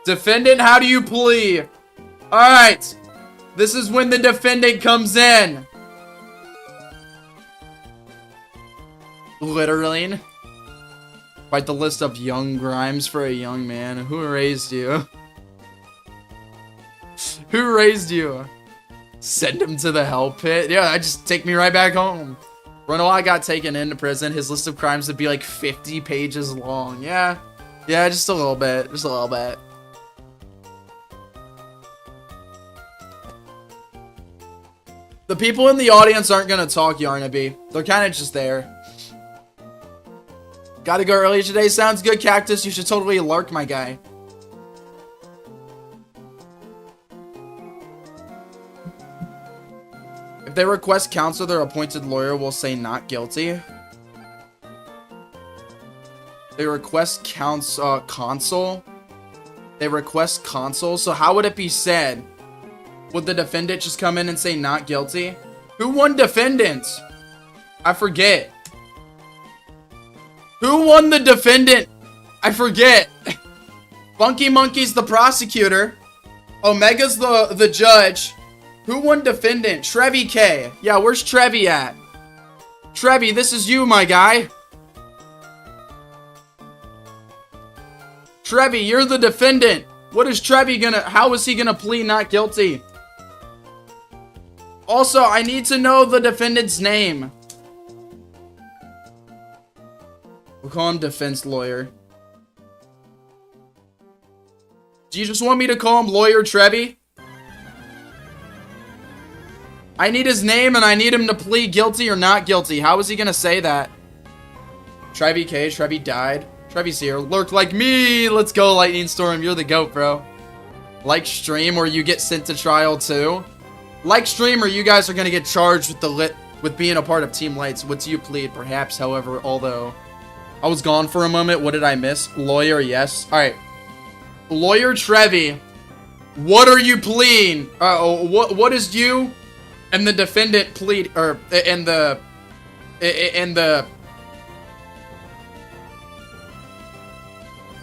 Defendant, how do you plead? Alright. This is when the defendant comes in. Literally. Write the list of young crimes for a young man. Who raised you? Who raised you? Send him to the hell pit? Yeah, just take me right back home. Renoir got taken into prison. His list of crimes would be like 50 pages long. Yeah. Yeah, just a little bit. Just a little bit. The people in the audience aren't gonna talk, Yarnaby. They're kind of just there. Gotta go early today. Sounds good, Cactus. You should totally lurk, my guy. If they request counsel, their appointed lawyer will say not guilty. They request consul. They request consul. So how would it be said? Would the defendant just come in and say not guilty? Who won defendant? I forget. Who won the defendant? I forget. Funky Monkey's the prosecutor. Omega's the judge. Who won defendant? Trevi K. Yeah, where's Trevi at? Trevi, this is you, my guy. Trevi, you're the defendant. What is Trevi gonna... How is he gonna plead not guilty? Also, I need to know the defendant's name. We'll call him defense lawyer. Do you just want me to call him Lawyer Trevi? I need his name and I need him to plead guilty or not guilty. How is he gonna say that? Trevi K. Trevi died. Trevi's here. Lurked like me. Let's go, Lightning Storm. You're the GOAT, bro. Like stream or you get sent to trial too. Like stream or you guys are gonna get charged with being a part of Team Lights. What do you plead? Perhaps, however, although I was gone for a moment. What did I miss? Lawyer, yes. Alright. Lawyer Trevi. What are you pleading? What is you and the defendant plead, or and the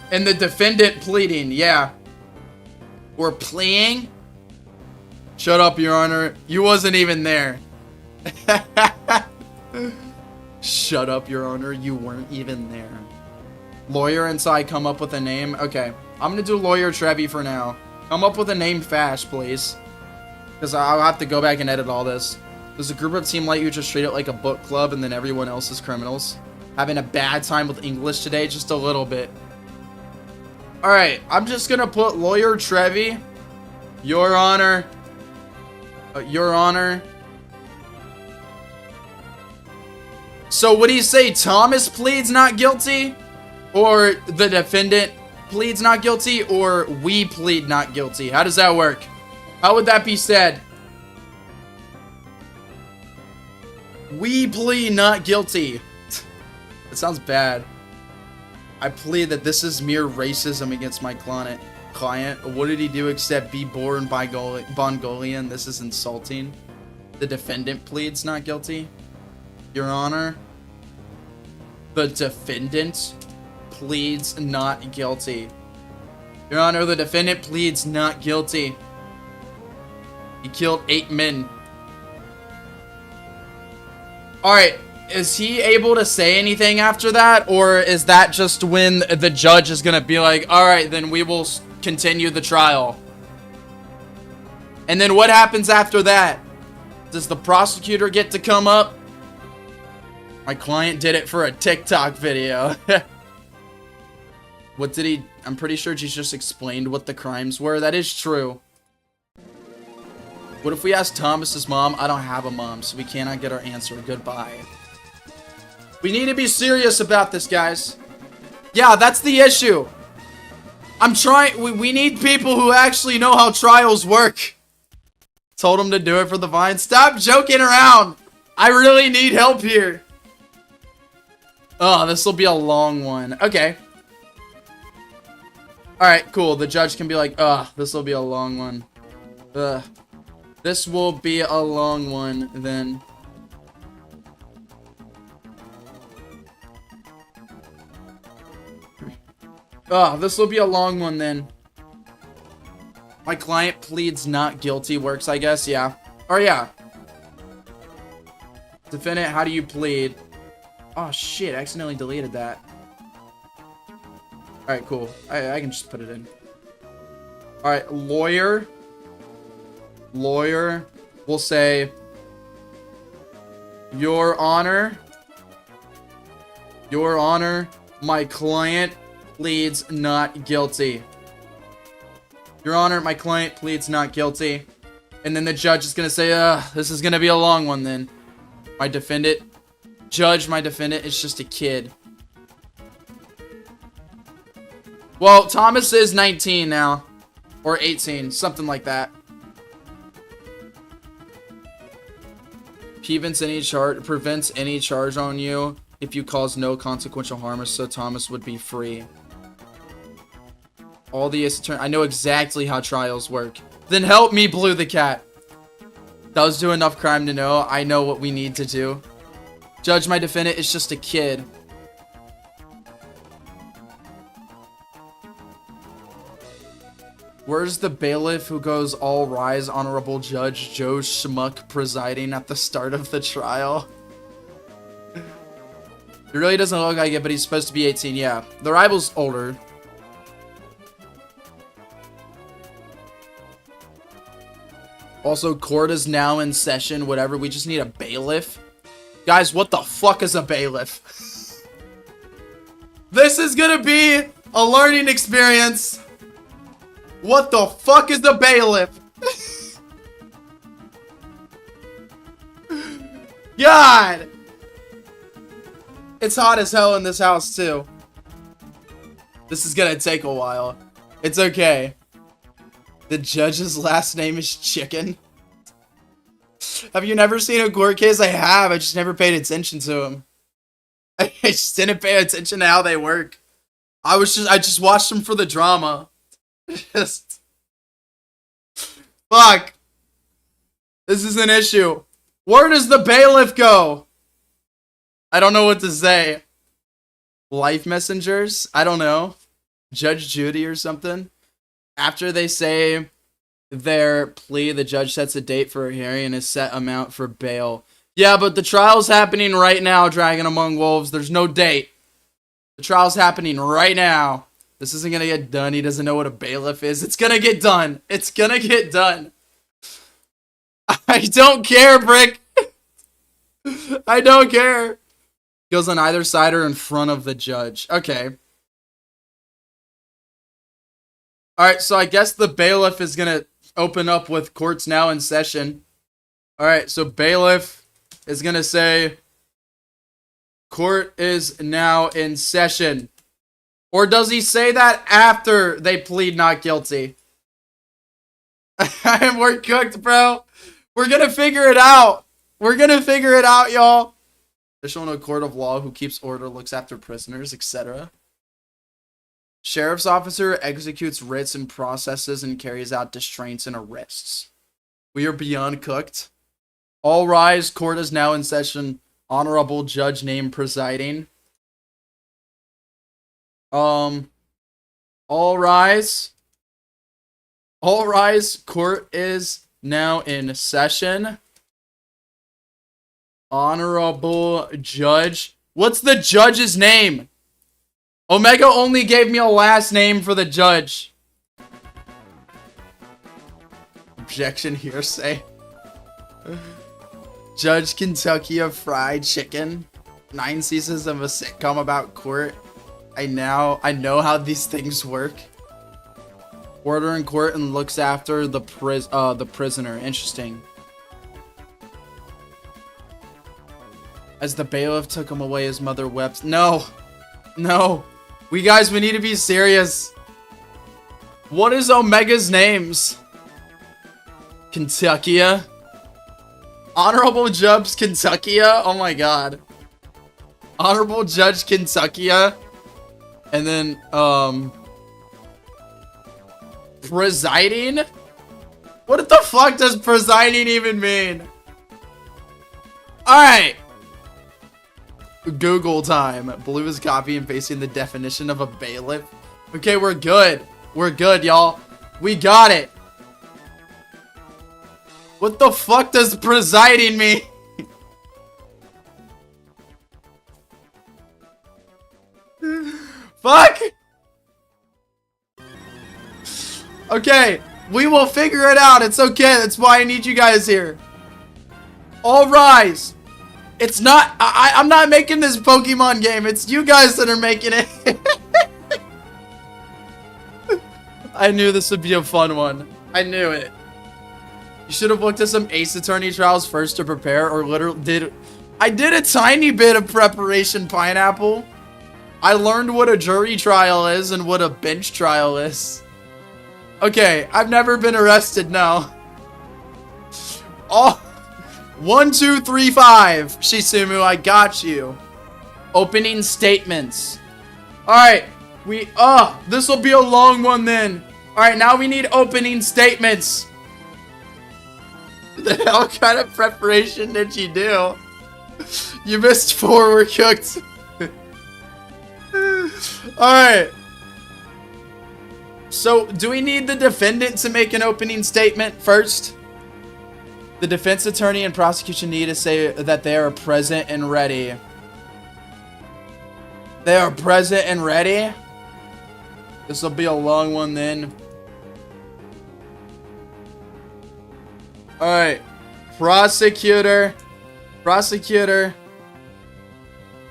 defendant pleading? Yeah, we're pleading. Shut up, Your Honor. You wasn't even there. Shut up, Your Honor. You weren't even there. Lawyer until I come up with a name. Okay, I'm gonna do Lawyer Trevi for now. Come up with a name fast, please. Because I'll have to go back and edit all this. There's a group of Team Light who just treat it like a book club and then everyone else is criminals. Having a bad time with English today, just a little bit. Alright, I'm just gonna put Lawyer Trevi. Your Honor. Your Honor. So would he say Thomas pleads not guilty? Or the defendant pleads not guilty? Or we plead not guilty? How does that work? How would that be said? We plead not guilty. It sounds bad. I plead that this is mere racism against my client. What did he do except be born Mongolian? This is insulting. The defendant pleads not guilty. Your Honor. The defendant pleads not guilty. Your Honor, the defendant pleads not guilty. He killed 8 men. Alright, is he able to say anything after that? Or is that just when the judge is gonna be like, alright, then we will continue the trial? And then what happens after that? Does the prosecutor get to come up? My client did it for a TikTok video. What did he... I'm pretty sure she just explained what the crimes were. That is true. What if we ask Thomas's mom? I don't have a mom, so we cannot get our answer. Goodbye. We need to be serious about this, guys. Yeah, that's the issue. I'm trying... We need people who actually know how trials work. Told him to do it for the Vine. Stop joking around. I really need help here. Oh, this will be a long one. Okay. Alright, cool. The judge can be like, this will be a long one. This will be a long one, then. This will be a long one, then. My client pleads not guilty works, I guess, yeah. Or, yeah. Defendant, how do you plead? Oh shit, I accidentally deleted that. Alright, cool. I can just put it in. Alright, lawyer. Lawyer will say, Your Honor. Your Honor, my client pleads not guilty. Your Honor, my client pleads not guilty. And then the judge is gonna say, this is gonna be a long one then. My defendant. Judge, my defendant is just a kid. Well, Thomas is 19 now. Or 18, something like that. Prevents any charge on you if you cause no consequential harm, so Thomas would be free. All the attorney, I know exactly how trials work. Then help me, Blue the cat. Does do enough crime to know I know what we need to do. Judge, my defendant is just a kid. Where's the bailiff who goes, all rise, honorable judge Joe Schmuck presiding at the start of the trial? He really doesn't look like it, but he's supposed to be 18, yeah. The rival's older. Also, court is now in session, whatever. We just need a bailiff. Guys, what the fuck is a bailiff? This is gonna be a learning experience. What the fuck is a bailiff? God! It's hot as hell in this house, too. This is gonna take a while. It's okay. The judge's last name is Chicken. Have you never seen a court case? I have. I just never paid attention to them. I just didn't pay attention to how they work. I just watched them for the drama. Just fuck. This is an issue. Where does the bailiff go? I don't know what to say. Life messengers? I don't know. Judge Judy or something. After they say their plea, the judge sets a date for a hearing and a set amount for bail. Yeah, but the trial's happening right now, Dragon Among Wolves. There's no date. The trial's happening right now. This isn't gonna get done. He doesn't know what a bailiff is. It's gonna get done. It's gonna get done. I don't care, Brick. I don't care. Goes on either side or in front of the judge. Okay. Alright, so I guess the bailiff is gonna open up with courts now in session. Alright, so bailiff is gonna say, court is now in session. Or does he say that after they plead not guilty? We're cooked, bro. We're gonna figure it out. We're gonna figure it out, y'all. Official in a court of law who keeps order, looks after prisoners, etc. Sheriff's officer executes writs and processes and carries out distraints and arrests. We are beyond cooked. All rise. Court is now in session. Honorable judge name presiding. All rise. All rise. Court is now in session. Honorable judge. What's the judge's name? Omega only gave me a last name for the judge. Objection hearsay. Judge Kentucky of Fried Chicken. 9 seasons of a sitcom about court. I know how these things work. Order in court and looks after the prisoner. Interesting. As the bailiff took him away, his mother wept. No. No. We need to be serious. What is Omega's names? Kentuckia? Honorable Judge Kentuckia? Oh my god. Honorable Judge Kentuckia? And then, presiding? What the fuck does presiding even mean? Alright. Google time. Blue is copying and pasting the definition of a bailiff. Okay, we're good. We're good, y'all. We got it. What the fuck does presiding mean? Fuck! Okay, we will figure it out. It's okay. That's why I need you guys here. All rise. It's not... I'm not making this Pokemon game. It's you guys that are making it. I knew this would be a fun one. I knew it. You should have looked at some Ace Attorney trials first to prepare, or literally I did a tiny bit of preparation, Pineapple. I learned what a jury trial is and what a bench trial is. Okay, I've never been arrested, no. Oh, 1, 2, 3, 5. Shisumu, I got you. Opening statements. Alright, this will be a long one then. Alright, now we need opening statements. The hell kind of preparation did you do? You missed 4, we're cooked. Alright. So, do we need the defendant to make an opening statement first? The defense attorney and prosecution need to say that they are present and ready. They are present and ready? This will be a long one then. Alright. Prosecutor.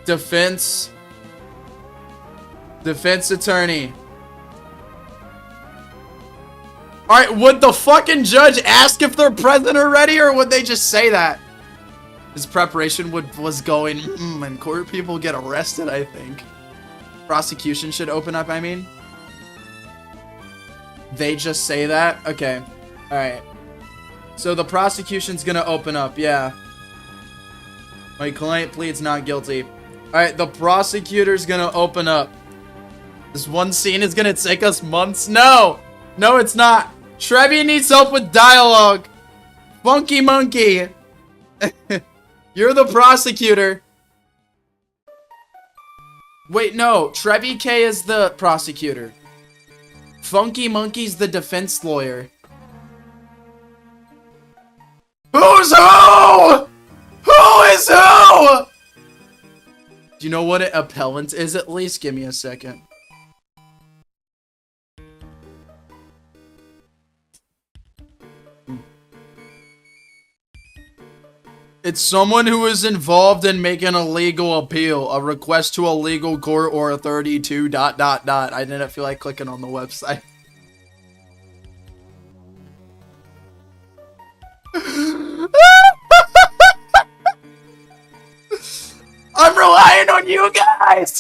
Defense attorney. Alright, would the fucking judge ask if they're present or ready, or would they just say that? His preparation was going, and court people get arrested, I think. Prosecution should open up, I mean. They just say that? Okay. Alright. So the prosecution's gonna open up, yeah. My client pleads not guilty. Alright, the prosecutor's gonna open up. This one scene is gonna take us months. No! No, it's not. Trevi needs help with dialogue. Funky Monkey. You're the prosecutor. Wait, no. Trevi K is the prosecutor. Funky Monkey's the defense lawyer. Who's who? Who is who? Do you know what an appellant is at least? Give me a second. It's someone who is involved in making a legal appeal, a request to a legal court or authority to ... I didn't feel like clicking on the website. I'm relying on you guys.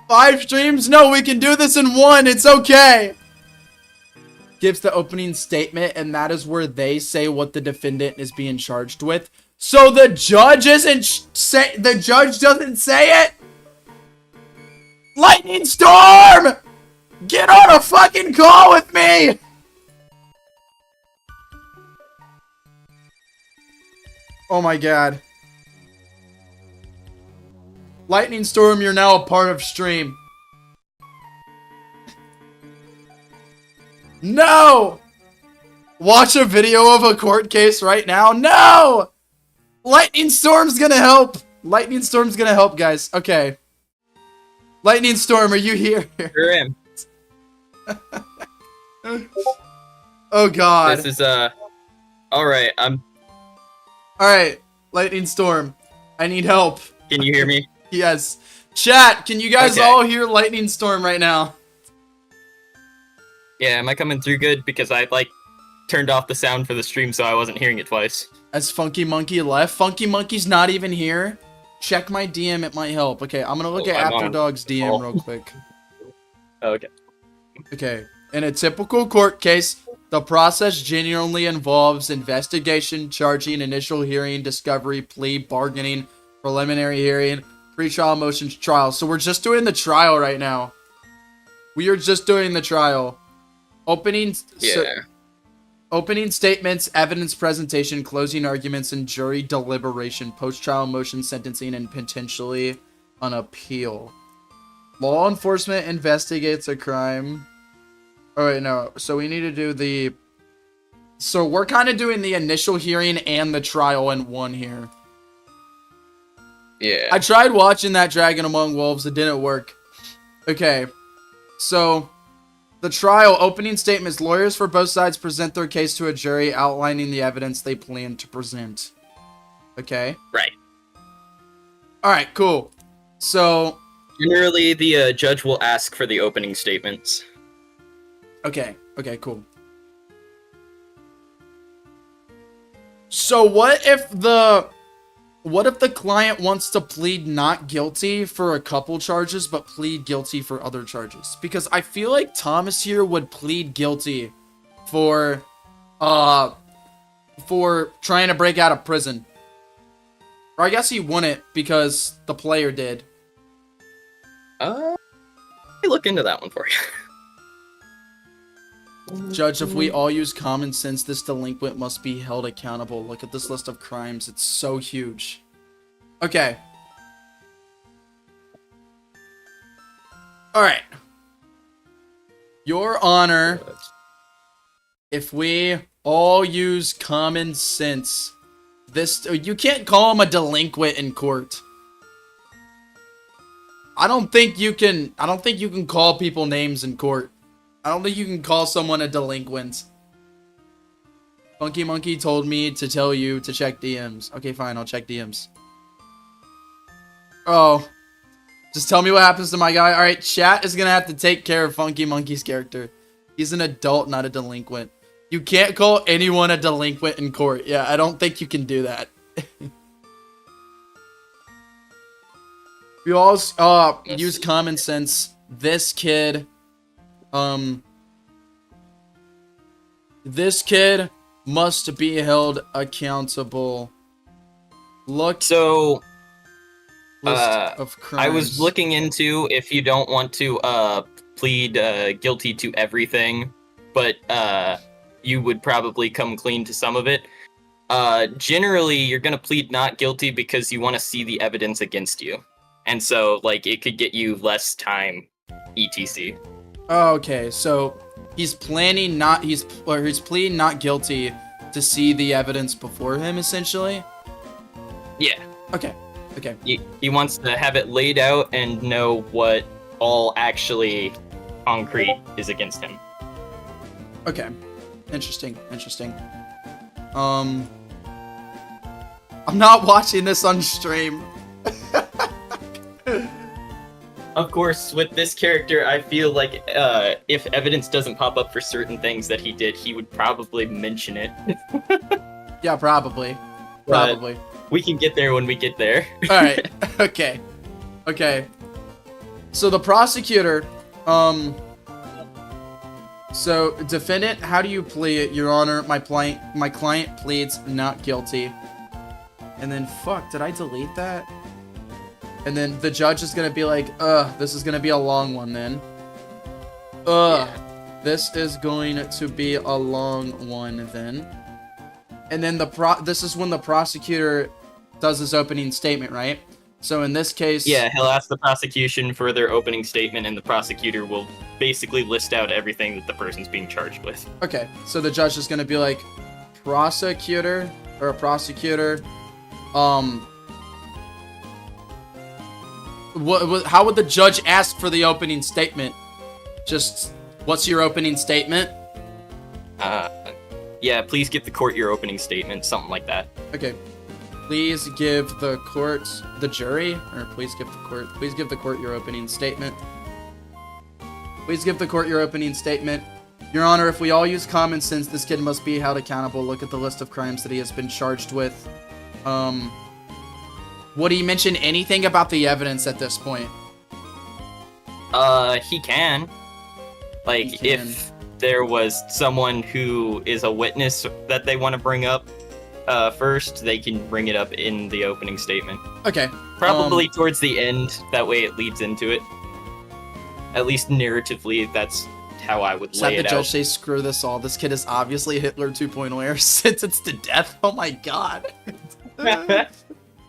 5 streams? No, we can do this in 1. It's okay. Gives the opening statement, and that is where they say what the defendant is being charged with. So the judge doesn't say it. Lightning Storm, get on a fucking call with me. Oh my god. Lightning Storm, you're now a part of stream. No! Watch a video of a court case right now. No! Lightning Storm's gonna help. Lightning Storm's gonna help, guys. Okay. Lightning Storm, are you here? Sure am. Oh god. This is alright, Alright, Lightning Storm. I need help. can you hear me? Yes. Chat, can you guys Okay. all hear Lightning Storm right now? Yeah, am I coming through good? Because I turned off the sound for the stream so I wasn't hearing it twice. As Funky Monkey left. Funky Monkey's not even here. Check my DM, it might help. Okay, I'm gonna look at I'm After on. Dog's DM real quick. Okay. Okay, in a typical court case, the process genuinely involves investigation, charging, initial hearing, discovery, plea, bargaining, preliminary hearing, pre-trial motions, trial. So we're just doing the trial right now. We are just doing the trial. Opening statements, evidence presentation, closing arguments, and jury deliberation, post-trial motion, sentencing, and potentially an appeal. Law enforcement investigates a crime. Oh wait, no. So we need to do the... So we're kind of doing the initial hearing and the trial in one here. Yeah. I tried watching that Dragon Among Wolves. It didn't work. Okay. So, the trial opening statements. Lawyers for both sides present their case to a jury outlining the evidence they plan to present. Okay. Right. Alright, cool. So, Generally, the judge will ask for the opening statements. okay, cool. So what if the client wants to plead not guilty for a couple charges but plead guilty for other charges? Because I feel like Thomas here would plead guilty for trying to break out of prison. Or I guess he wouldn't because the player did. Let me look into that one for you. Judge, if we all use common sense, this delinquent must be held accountable. Look at this list of crimes. It's so huge. Okay. Alright. Your Honor, if we all use common sense, you can't call him a delinquent in court. I don't think you can call people names in court. I don't think you can call someone a delinquent. Funky Monkey told me to tell you to check DMs. Okay, fine, I'll check DMs. Oh. Just tell me what happens to my guy. Alright, chat is gonna have to take care of Funky Monkey's character. He's an adult, not a delinquent. You can't call anyone a delinquent in court. Yeah, I don't think you can do that. We all use common sense. This kid must be held accountable. Look. So, list of crimes. I was looking into if you don't want to plead guilty to everything, but you would probably come clean to some of it. Generally, you're gonna plead not guilty because you want to see the evidence against you, and so like it could get you less time, etc. Okay, so he's pleading not guilty to see the evidence before him, essentially. Yeah. Okay. He wants to have it laid out and know what all actually concrete is against him. Okay. Interesting. I'm not watching this on stream. Of course, with this character, I feel like if evidence doesn't pop up for certain things that he did, he would probably mention it. Yeah, probably. But we can get there when we get there. Alright, okay. So the prosecutor, so defendant, how do you plead, Your Honor? My client pleads not guilty. And then, fuck, did I delete that? And then the judge is gonna be like, this is gonna be a long one then. This is going to be a long one then. And then this is when the prosecutor does his opening statement, right? So in this case... Yeah, he'll ask the prosecution for their opening statement, and the prosecutor will basically list out everything that the person's being charged with. Okay, so the judge is gonna be like, prosecutor, how would the judge ask for the opening statement? Just, what's your opening statement? Yeah, please give the court your opening statement, something like that. Okay. Please give the court, the jury, or please give the court your opening statement. Please give the court your opening statement. Your Honor, if we all use common sense, this kid must be held accountable. Look at the list of crimes that he has been charged with. Would he mention anything about the evidence at this point? He can. Like, if there was someone who is a witness that they want to bring up first, they can bring it up in the opening statement. Okay. Probably towards the end, that way it leads into it. At least narratively, that's how I would lay it out. The judge say, screw this all. This kid is obviously Hitler 2.0 or sentenced to death. Oh my god.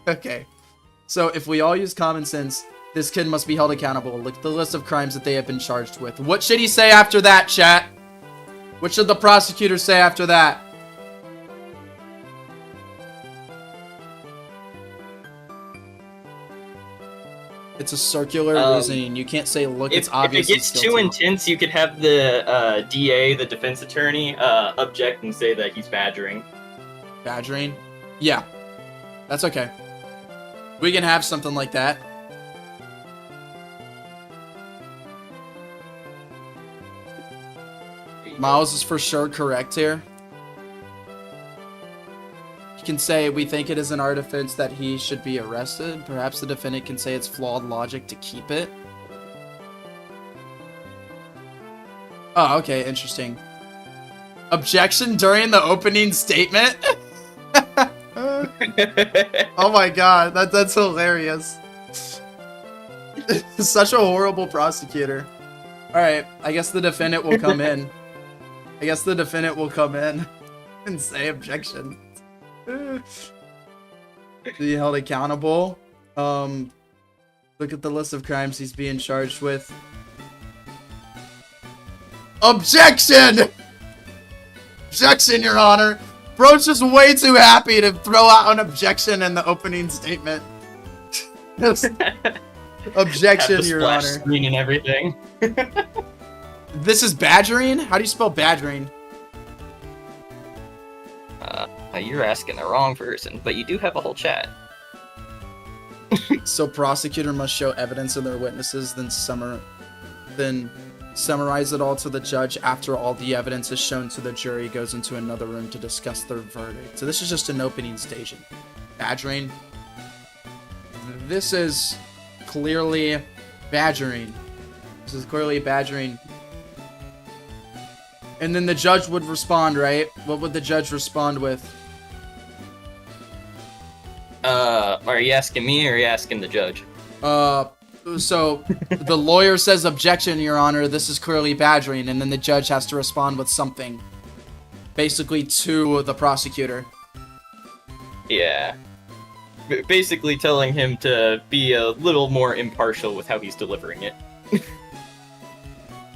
Okay. So if we all use common sense, this kid must be held accountable. Look at the list of crimes that they have been charged with. What should he say after that, chat? What should the prosecutor say after that? It's a circular reasoning. You can't say, look, it's If obvious. it gets too intense, you could have the DA, the defense attorney, object and say that he's badgering. Badgering? Yeah. That's okay. We can have something like that. Miles is for sure correct here. You can say, we think it is in our defense that he should be arrested. Perhaps the defendant can say it's flawed logic to keep it. Oh, okay, interesting. Objection during the opening statement? Oh my god, that's hilarious. Such a horrible prosecutor. Alright, I guess the defendant will come in. I guess the defendant will come in and say objection. Be held accountable. Look at the list of crimes he's being charged with. Objection! Objection, Your Honor. Bro's just way too happy to throw out an objection in the opening statement. Objection, Your Honor. Screen and everything. This is badgering? How do you spell badgering? You're asking the wrong person, but you do have a whole chat. So prosecutor must show evidence of their witnesses, then summarize it all to the judge. After all the evidence is shown to the jury, goes into another room to discuss their verdict. So this is just an opening station. Badgering. This is clearly badgering. This is clearly badgering. And then the judge would respond, right? What would the judge respond with? Are you asking me or are you asking the judge? So the lawyer says objection, Your Honor, this is clearly badgering, and then the judge has to respond with something. Basically to the prosecutor. Yeah. Basically telling him to be a little more impartial with how he's delivering it.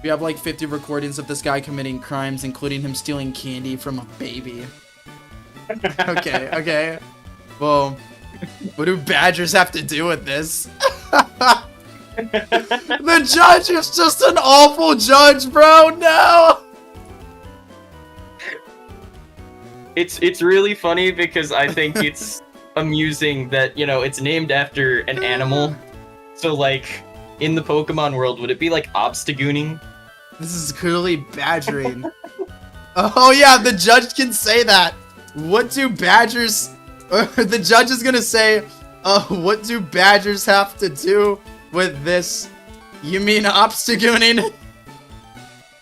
We have like 50 recordings of this guy committing crimes, including him stealing candy from a baby. Okay, okay. Well, what do badgers have to do with this? The judge is just an awful judge, bro. No. It's really funny because I think it's amusing that, you know, it's named after an animal. So like in the Pokemon world, would it be like obstagooning? This is clearly badgering. Oh yeah, the judge can say that. What do badgers... the judge is gonna say, what do badgers have to do with this? You mean obstagooning?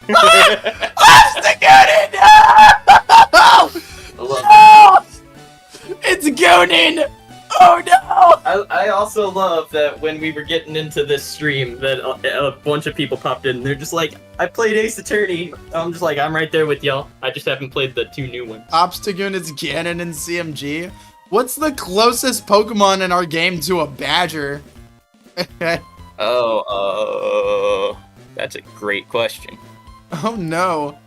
Obstagooning! No! It's gooning! Oh no! I also love that when we were getting into this stream that a bunch of people popped in and they're just like, I played Ace Attorney. I'm just like, I'm right there with y'all. I just haven't played the 2 new ones. Obstagoon is Ganon in CMG. What's the closest Pokemon in our game to a badger? That's a great question. Oh no.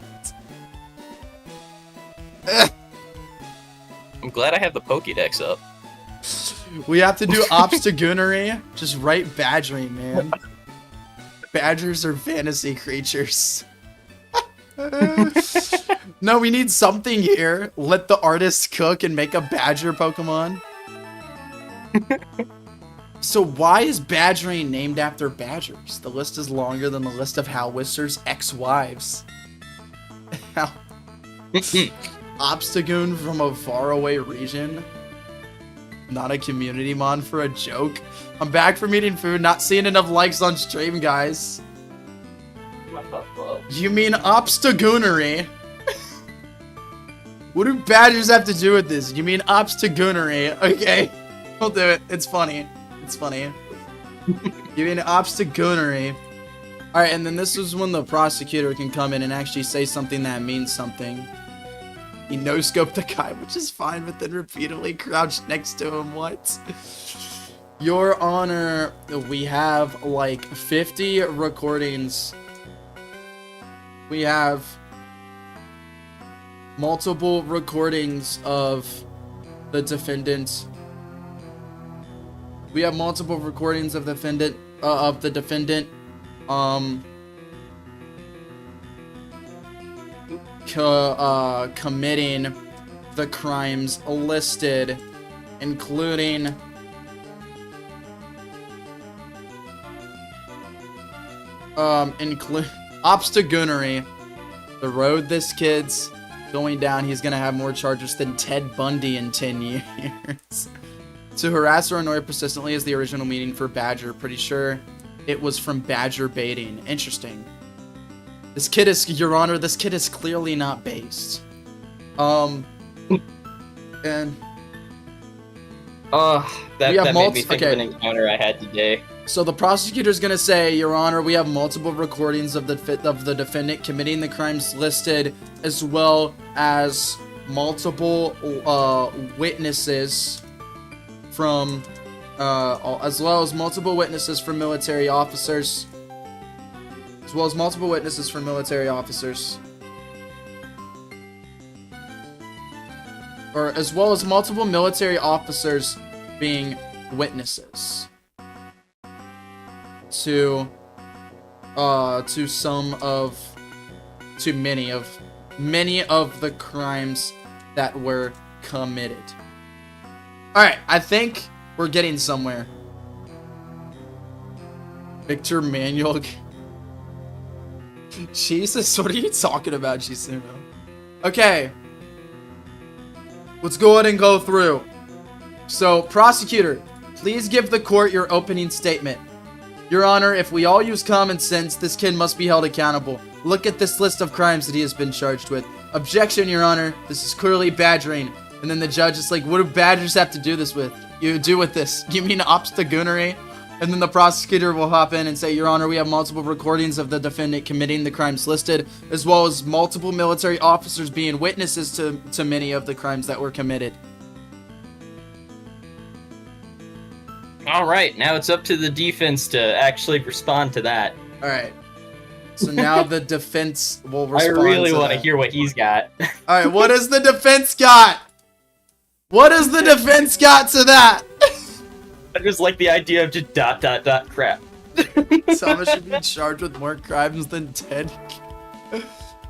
I'm glad I have the Pokédex up. We have to do obstagoonery. Just write badgering, man. Badgers are fantasy creatures. No, we need something here. Let the artist cook and make a badger Pokemon. So why is badgering named after badgers? The list is longer than the list of Halwister's ex-wives. Obstagoon from a faraway region. Not a community mon for a joke. I'm back from eating food, not seeing enough likes on stream, guys. You mean obstagoonery? What do badgers have to do with this? You mean obstagoonery? Okay, we'll do it. It's funny. It's funny. You mean obstagoonery? Alright, and then this is when the prosecutor can come in and actually say something that means something. He no-scoped the guy, which is fine, but then repeatedly crouched next to him. What? Your Honor, we have like 50 recordings. We have multiple recordings of the defendant We have multiple recordings of the defendant, committing the crimes listed, including obstagonery. The road this kid's going down, he's gonna have more charges than Ted Bundy in 10 years. To harass or annoy persistently is the original meaning for badger. Pretty sure it was from badger baiting. Interesting. This kid is, Your Honor, this kid is clearly not based. And that made me think of an encounter I had today. So the prosecutor's gonna say, Your Honor, we have multiple recordings of the defendant committing the crimes listed, as well as multiple witnesses from military officers. Being witnesses to many of the crimes that were committed. Alright, I think we're getting somewhere. Victor Manuel. Jesus, what are you talking about, Chisuno? Okay. Let's go ahead and go through. So, prosecutor, please give the court your opening statement. Your Honor, if we all use common sense, this kid must be held accountable. Look at this list of crimes that he has been charged with. Objection, Your Honor. This is clearly badgering. And then the judge is like, what do badgers have to do this with? You do with this? You mean obstagonery? And then the prosecutor will hop in and say, Your Honor, we have multiple recordings of the defendant committing the crimes listed, as well as multiple military officers being witnesses to many of the crimes that were committed. All right, now it's up to the defense to actually respond to that. All right. So now the defense will respond. I really want to hear what he's got. All right, what does the defense got? What does the defense got to that? I just like the idea of just ... crap. Thomas should be charged with more crimes than Ted.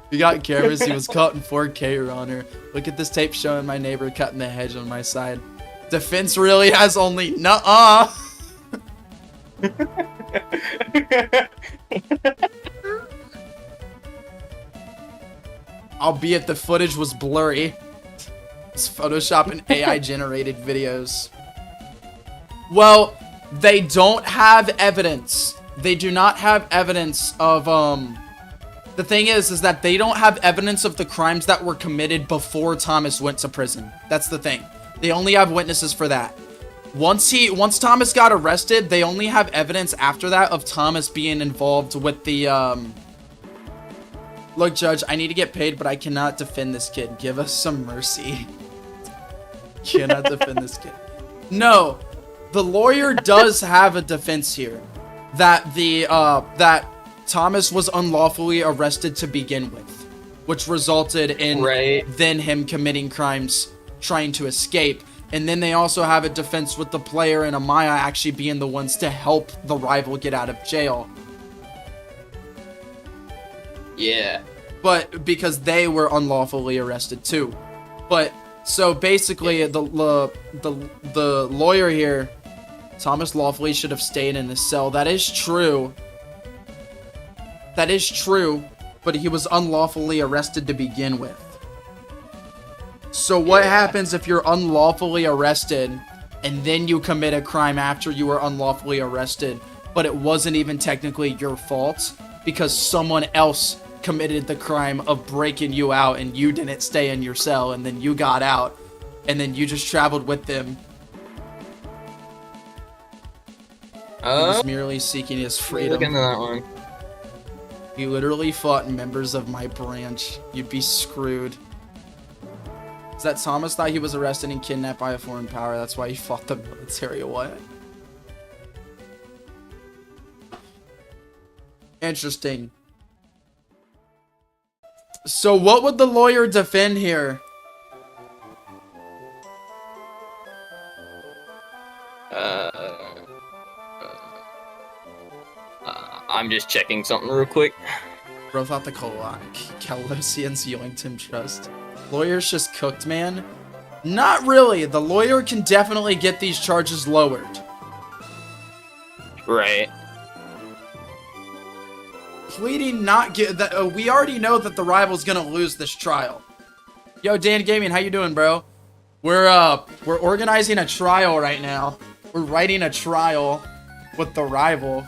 We got cameras. He was caught in 4K, Your Honor. Look at this tape showing my neighbor cutting the hedge on my side. Defense really has only nuh-uh. Albeit the footage was blurry. It's Photoshop and AI generated videos. Well, they don't have evidence. They do not have evidence of, the thing is that they don't have evidence of the crimes that were committed before Thomas went to prison. That's the thing. They only have witnesses for that. Once Thomas got arrested, they only have evidence after that of Thomas being involved with the, Look, Judge, I need to get paid, but I cannot defend this kid. Give us some mercy. Cannot defend this kid. No. The lawyer does have a defense here. That that Thomas was unlawfully arrested to begin with. Which resulted in then him committing crimes, trying to escape. And then they also have a defense with the player and Amaya actually being the ones to help the rival get out of jail. Yeah. But because they were unlawfully arrested too. But so basically the lawyer here, Thomas lawfully should have stayed in his cell. That is true. That is true, but he was unlawfully arrested to begin with. So what happens if you're unlawfully arrested and then you commit a crime after you were unlawfully arrested, but it wasn't even technically your fault because someone else committed the crime of breaking you out and you didn't stay in your cell and then you got out and then you just traveled with them? He was merely seeking his freedom. Look into that one. He literally fought members of my branch. You'd be screwed. Is that Thomas thought he was arrested and kidnapped by a foreign power? That's why he fought the military. What? Interesting. So what would the lawyer defend here? I'm just checking something real quick. Bro thought the Calosians yoinked him just. Lawyer's just cooked, man. Not really. The lawyer can definitely get these charges lowered. Right. Pleading not get that. We already know that the rival's gonna lose this trial. Yo, Dan Gaming, how you doing, bro? We're organizing a trial right now. We're writing a trial with the rival.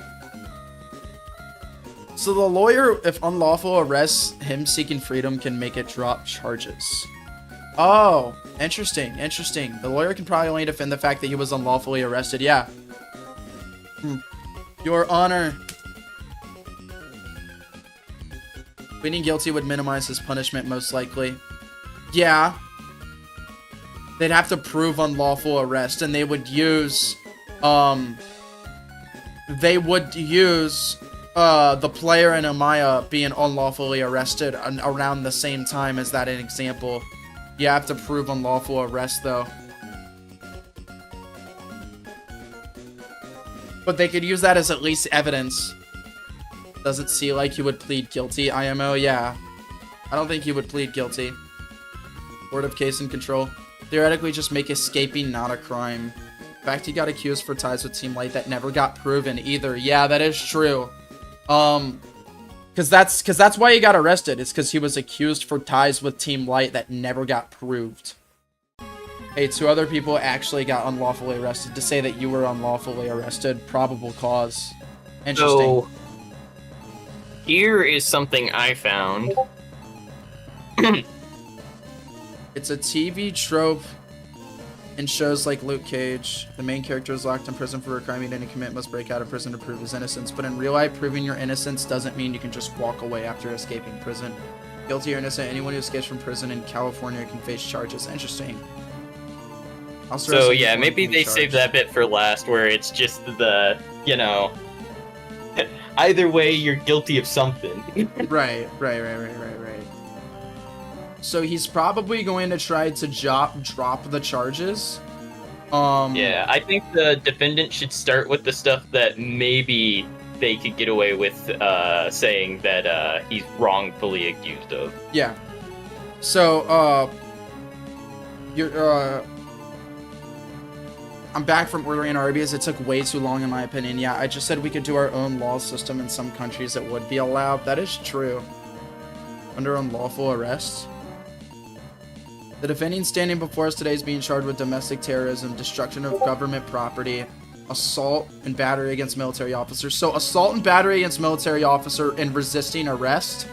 So the lawyer, if unlawful arrests, him seeking freedom can make it drop charges. Oh, interesting, interesting. The lawyer can probably only defend the fact that he was unlawfully arrested. Yeah. Your Honor. Pleading guilty would minimize his punishment, most likely. Yeah. They'd have to prove unlawful arrest, and they would use, the player and Amaya being unlawfully arrested around the same time as that an example. You have to prove unlawful arrest, though. But they could use that as at least evidence. Does it seem like he would plead guilty, IMO? Yeah. I don't think he would plead guilty. Board of case and control. Theoretically, just make escaping not a crime. In fact, he got accused for ties with Team Light that never got proven either. Yeah, that is true. Cause that's why he got arrested. It's because he was accused for ties with Team Light that never got proved. Hey, 2 other people actually got unlawfully arrested. To say that you were unlawfully arrested, probable cause. Interesting. So, here is something I found. It's a TV trope in shows like Luke Cage. The main character is locked in prison for a crime he didn't commit, must break out of prison to prove his innocence. But in real life, proving your innocence doesn't mean you can just walk away after escaping prison. Guilty or innocent, anyone who escapes from prison in California can face charges. Interesting. So yeah, maybe they saved that bit for last, where it's just the, either way, you're guilty of something. Right. So he's probably going to try to drop the charges. Yeah, I think the defendant should start with the stuff that maybe they could get away with saying that he's wrongfully accused of. Yeah. So, I'm back from ordering Arby's. It took way too long in my opinion. Yeah, I just said we could do our own law system. In some countries it would be allowed. That is true. Under unlawful arrest. The defendant standing before us today is being charged with domestic terrorism, destruction of government property, assault and battery against military officers. So assault and battery against military officer and resisting arrest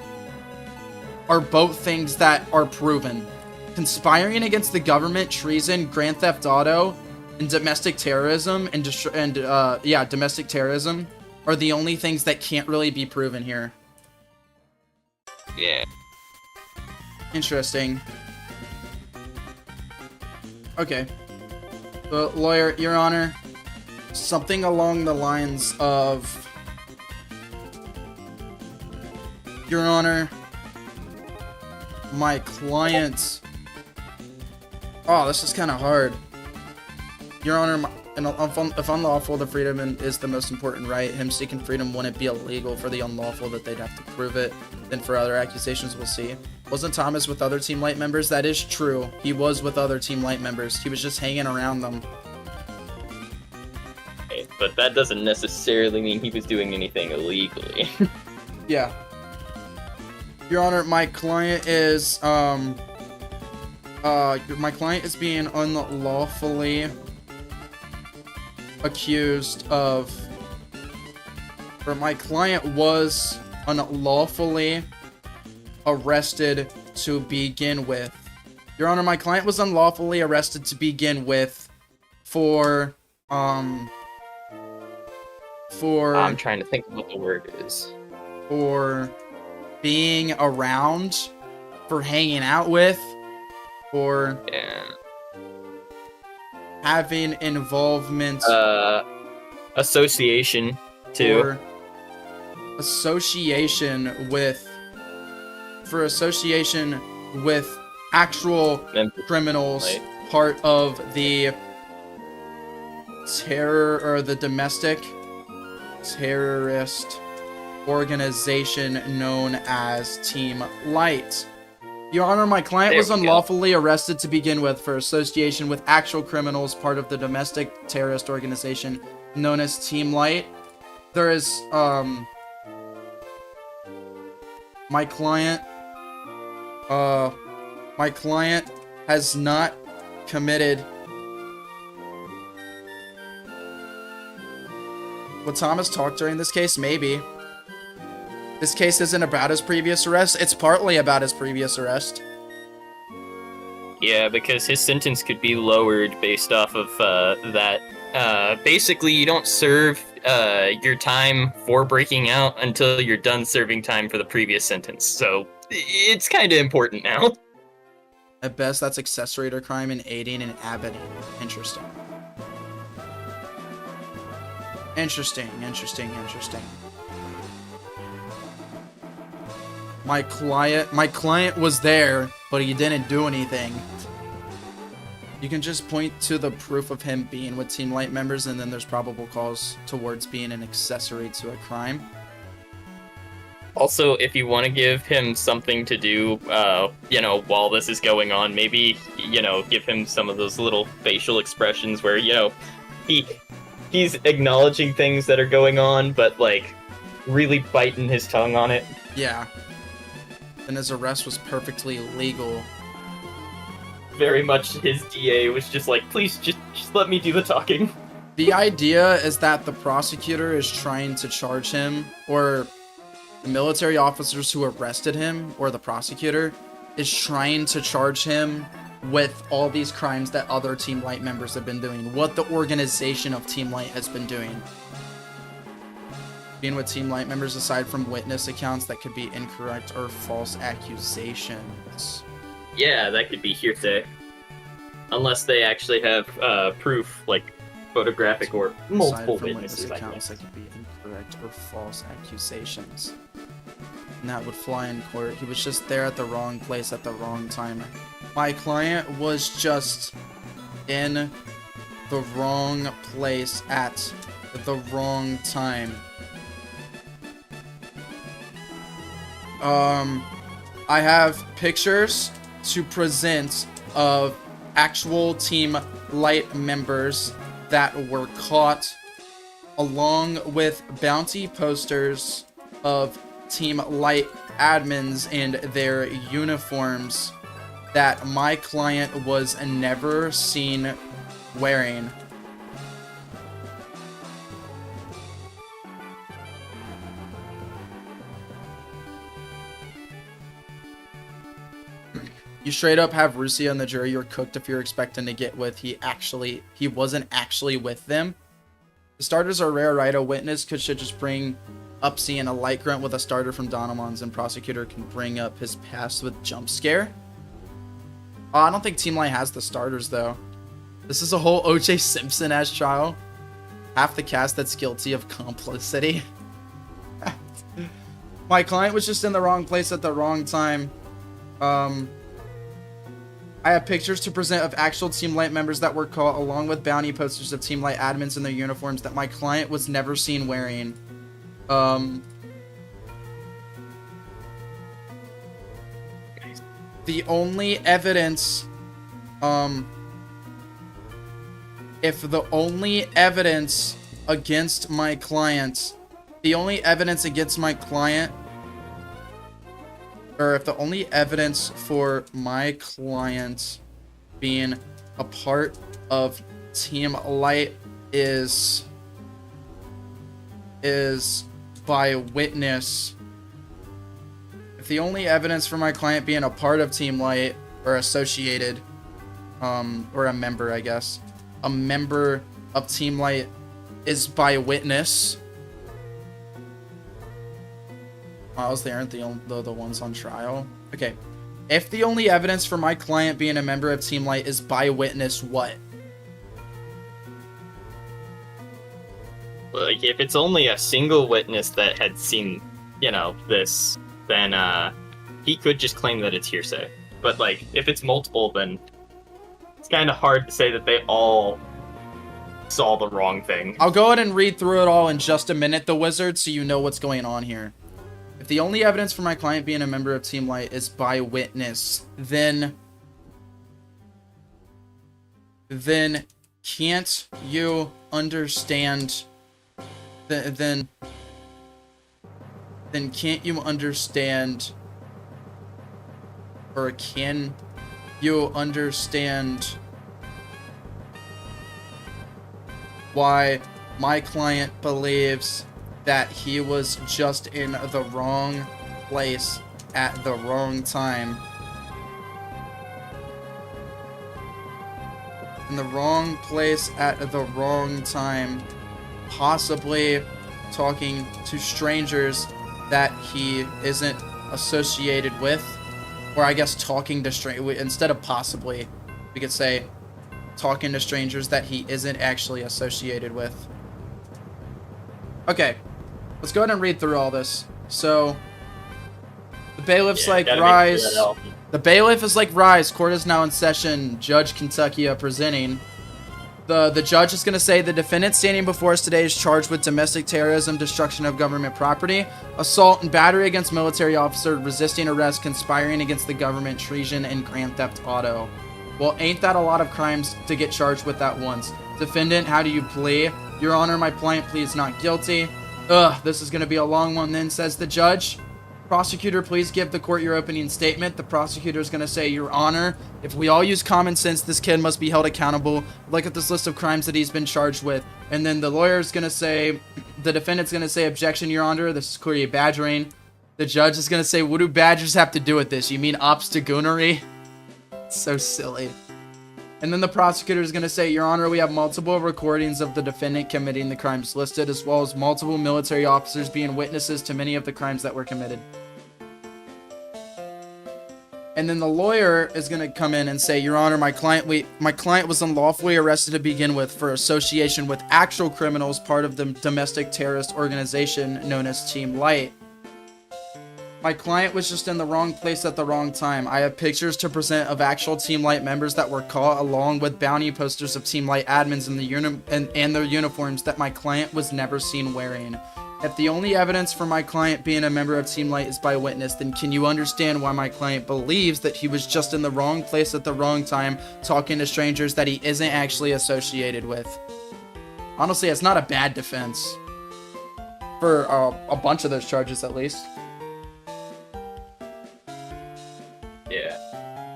are both things that are proven. Conspiring against the government, treason, grand theft auto, and domestic terrorism domestic terrorism are the only things that can't really be proven here. Yeah. Interesting. Okay. The lawyer, Your Honor, something along the lines of, Your Honor, my client. Oh, this is kind of hard. Your Honor, if unlawful, the freedom is the most important right. Him seeking freedom wouldn't be illegal for the unlawful that they'd have to prove it. Then for other accusations, we'll see. Wasn't Thomas with other Team Light members? That is true. He was with other Team Light members. He was just hanging around them. Okay, but that doesn't necessarily mean he was doing anything illegally. Yeah. Your Honor, my client is being unlawfully accused of, or my client was unlawfully arrested to begin with. Your Honor, my client was unlawfully arrested to begin with for I'm trying to think of what the word is. For being around, for hanging out with, for having involvement, association too. For association with actual criminals, right. Part of the terror or the domestic terrorist organization known as Team Light. Your Honor, my client There was we go. unlawfully arrested to begin with for association with actual criminals, part of the domestic terrorist organization known as Team Light. There is, my client has not committed. Would Thomas talk during this case? Maybe. This case isn't about his previous arrest. It's partly about his previous arrest. Yeah, because his sentence could be lowered based off of that. Basically, you don't serve your time for breaking out until you're done serving time for the previous sentence. So it's kind of important now. At best, that's accessory to crime and aiding and abetting. Interesting. Interesting. My client was there, but he didn't do anything. You can just point to the proof of him being with Team Light members, and then there's probable cause towards being an accessory to a crime. Also, if you want to give him something to do, while this is going on, maybe, give him some of those little facial expressions where, he's acknowledging things that are going on, but, really biting his tongue on it. Yeah. And his arrest was perfectly legal. Very much his DA was just like, please, just let me do the talking. The idea is that the prosecutor is trying to charge him, or the military officers who arrested him, or the prosecutor, is trying to charge him with all these crimes that other Team Light members have been doing, what the organization of Team Light has been doing. Being with Team Light members aside from witness accounts that could be incorrect or false accusations. Yeah, that could be hearsay. Unless they actually have proof, like photographic or multiple aside from witnesses. witness accounts that could be incorrect or false accusations. And that would fly in court. He was just there at the wrong place at the wrong time. My client was just in the wrong place at the wrong time. I have pictures to present of actual Team Light members that were caught, along with bounty posters of Team Light admins and their uniforms that my client was never seen wearing. You straight up have Rusia and the jury you're cooked if you're expecting to get with he wasn't actually with them. The starters are rare, right? A witness should just bring up seeing a light grunt with a starter from Donomon's, and prosecutor can bring up his past with jump scare. I don't think Team Light has the starters though. This is a whole O.J. Simpson-ass trial. Half the cast that's guilty of complicity. My client was just in the wrong place at the wrong time. I have pictures to present of actual Team Light members that were caught, along with bounty posters of Team Light admins in their uniforms that my client was never seen wearing. The only evidence, if the only evidence against my client, or if the only evidence for my client being a part of Team Light is by witness, if the only evidence for my client being a part of Team Light or associated, or a member, I guess, a member of Team Light is by witness. Miles, they aren't the ones on trial. Okay. If the only evidence for my client being a member of Team Light is by witness, what? Like, if it's only a single witness that had seen, this, then he could just claim that it's hearsay. But, if it's multiple, then it's kind of hard to say that they all saw the wrong thing. I'll go ahead and read through it all in just a minute, the wizard, so you know what's going on here. If the only evidence for my client being a member of Team Light is by witness, then can't you understand? Then can't you understand? Or can you understand why my client believes that he was just in the wrong place at the wrong time? In the wrong place at the wrong time, possibly talking to strangers that he isn't associated with. Or I guess talking to instead of possibly, we could say talking to strangers that he isn't actually associated with. Okay, let's go ahead and read through all this. So, the bailiff's like, rise. The bailiff is like, rise. Court is now in session. Judge Kentucky presenting. The judge is going to say the defendant standing before us today is charged with domestic terrorism, destruction of government property, assault and battery against military officer, resisting arrest, conspiring against the government, treason, and grand theft auto. Well, ain't that a lot of crimes to get charged with at once? Defendant, how do you plea? Your Honor, my client pleads not guilty. Ugh, this is going to be a long one then, says the judge. Prosecutor, please give the court your opening statement. The prosecutor is going to say, Your Honor, if we all use common sense, this kid must be held accountable. Look at this list of crimes that he's been charged with. And then the lawyer is going to say, the defendant's going to say, objection, Your Honor. This is clearly badgering. The judge is going to say, what do badgers have to do with this? You mean obstagoonery? So silly. And then the prosecutor is going to say, Your Honor, we have multiple recordings of the defendant committing the crimes listed, as well as multiple military officers being witnesses to many of the crimes that were committed. And then the lawyer is going to come in and say, Your Honor, my client was unlawfully arrested to begin with for association with actual criminals, part of the domestic terrorist organization known as Team Light. My client was just in the wrong place at the wrong time. I have pictures to present of actual Team Light members that were caught, along with bounty posters of Team Light admins in their uniforms that my client was never seen wearing. If the only evidence for my client being a member of Team Light is by witness, then can you understand why my client believes that he was just in the wrong place at the wrong time, talking to strangers that he isn't actually associated with? Honestly, it's not a bad defense. For a bunch of those charges, at least. Yeah.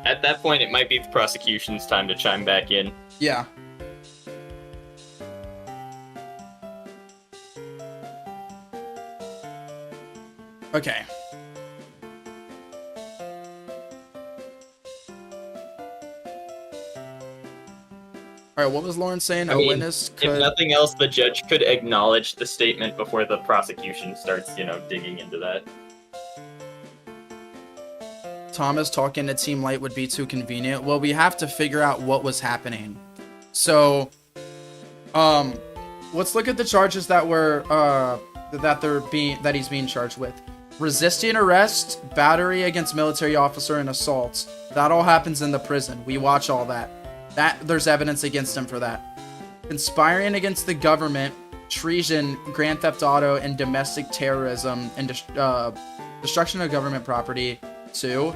At that point, it might be the prosecution's time to chime back in. Yeah. Okay. Alright, what was Lauren saying? Witness could... If nothing else, the judge could acknowledge the statement before the prosecution starts, digging into that. Thomas talking to Team Light would be too convenient. Well, we have to figure out what was happening. So, let's look at the charges that were, that he's being charged with. Resisting arrest, battery against military officer, and assault. That all happens in the prison. We watch all that. There's evidence against him for that. Conspiring against the government, treason, grand theft auto, and domestic terrorism, and destruction of government property, too,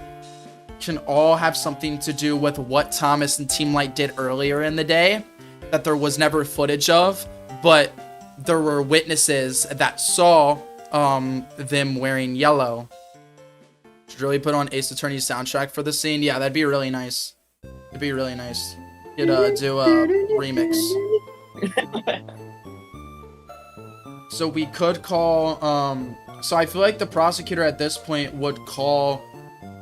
can all have something to do with what Thomas and Team Light did earlier in the day that there was never footage of, but there were witnesses that saw them wearing yellow. Should really put on Ace Attorney's soundtrack for the scene. Yeah, that'd be really nice. It'd be really nice. You'd do a remix. So we could call so I feel like the prosecutor at this point would call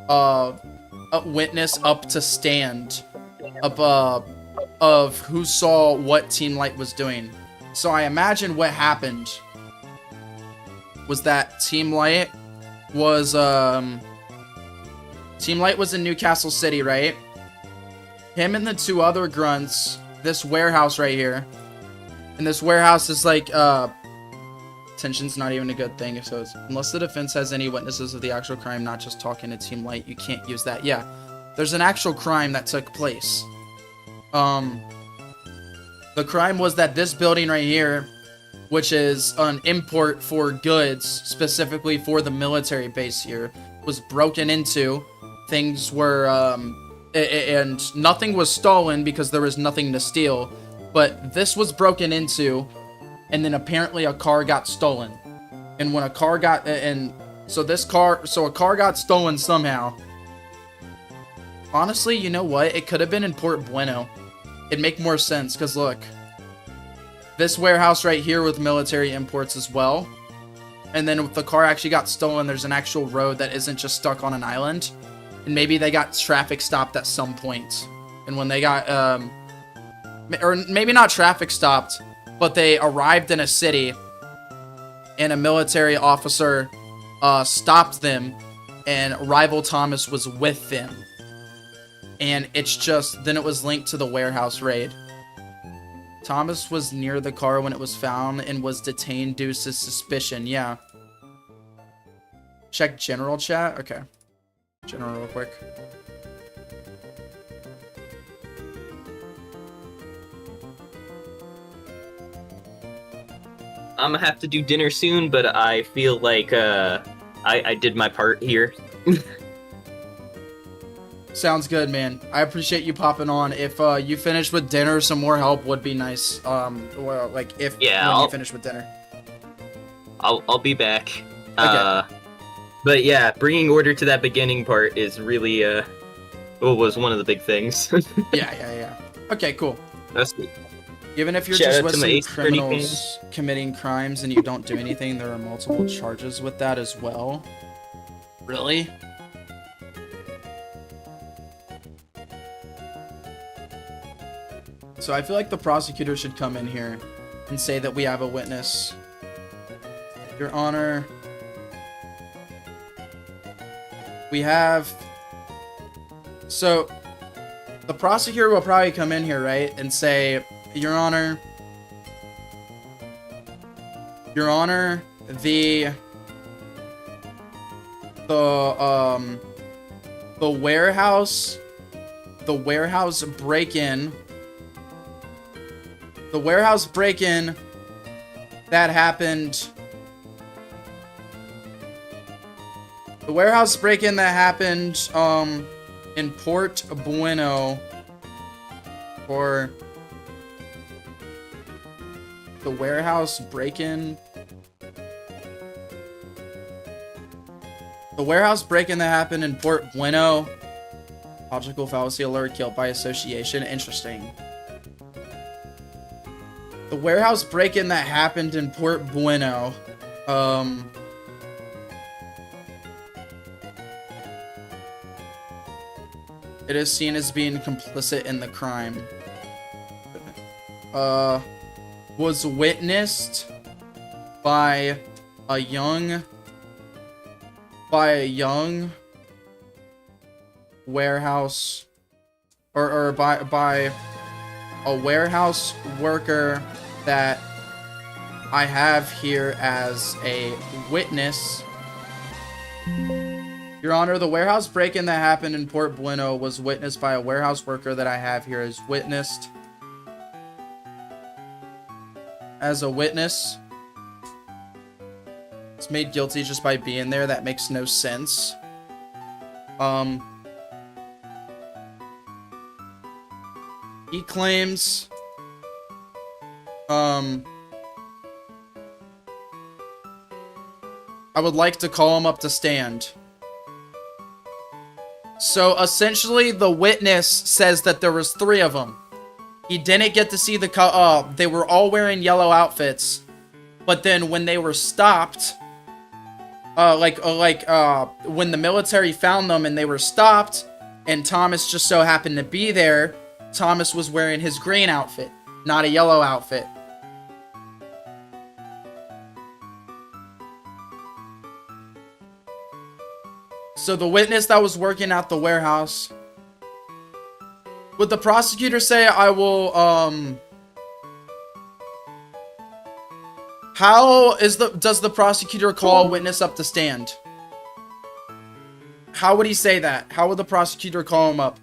a witness up to stand of who saw what Team Light was doing. So I imagine what happened was that Team Light was in Newcastle City, right? Him and the two other grunts, this warehouse right here. And this warehouse is like tension's not even a good thing, so unless the defense has any witnesses of the actual crime, not just talking to Team Light, you can't use that. Yeah, there's an actual crime that took place. The crime was that this building right here, which is an import for goods, specifically for the military base here, was broken into. Things were, and nothing was stolen because there was nothing to steal. But this was broken into, and then apparently a car got stolen. And when a car got, so a car got stolen somehow. Honestly, you know what? It could have been in Port Bueno. It'd make more sense, because look. This warehouse right here with military imports as well. And then if the car actually got stolen, there's an actual road that isn't just stuck on an island. And maybe they got traffic stopped at some point. And when they got, or maybe not traffic stopped, but they arrived in a city. And a military officer stopped them. And Rival Thomas was with them. And it's just, then it was linked to the warehouse raid. Thomas was near the car when it was found and was detained due to suspicion. Yeah. Check general chat. Okay. General real quick. I'm gonna have to do dinner soon, but I feel like I did my part here. Sounds good, man. I appreciate you popping on. If you finish with dinner, some more help would be nice. Well, like when you finish with dinner. I'll be back. Okay. But yeah, bringing order to that beginning part is really was one of the big things. Yeah. Okay, cool. That's good. Even if you're Shout just out with to my some Ace 30 criminals committing crimes and you don't do anything, there are multiple charges with that as well. Really? So I feel like the prosecutor should come in here and say that we have a witness. Your Honor, we have... So, the prosecutor will probably come in here, right, and say, Your Honor, the warehouse break-in that happened. The warehouse break-in that happened in Port Bueno, or the warehouse break-in. The warehouse break-in that happened in Port Bueno. Logical fallacy alert, guilt by association. Interesting. The warehouse break-in that happened in Port Bueno. It is seen as being complicit in the crime. Was witnessed by a young warehouse or by a warehouse worker that I have here as a witness. Your Honor, the warehouse break-in that happened in Port Bueno was witnessed by a warehouse worker that I have here as witnessed. As a witness. It's made guilty just by being there. That makes no sense. He claims, I would like to call him up to stand. So essentially, the witness says that there was 3 of them. He didn't get to see the they were all wearing yellow outfits, but then when they were stopped, when the military found them and they were stopped, and Thomas just so happened to be there, Thomas was wearing his green outfit, not a yellow outfit. So the witness that was working at the warehouse, would the prosecutor say, I will, does the prosecutor call a witness up to stand? How would he say that? How would the prosecutor call him up?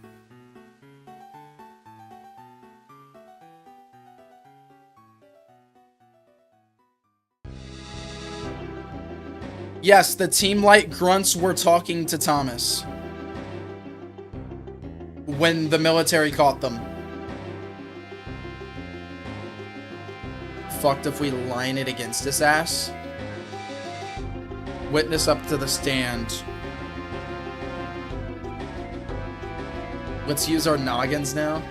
Yes, the Team Light grunts were talking to Thomas when the military caught them. Fucked if we line it against his ass. Witness up to the stand. Let's use our noggins now.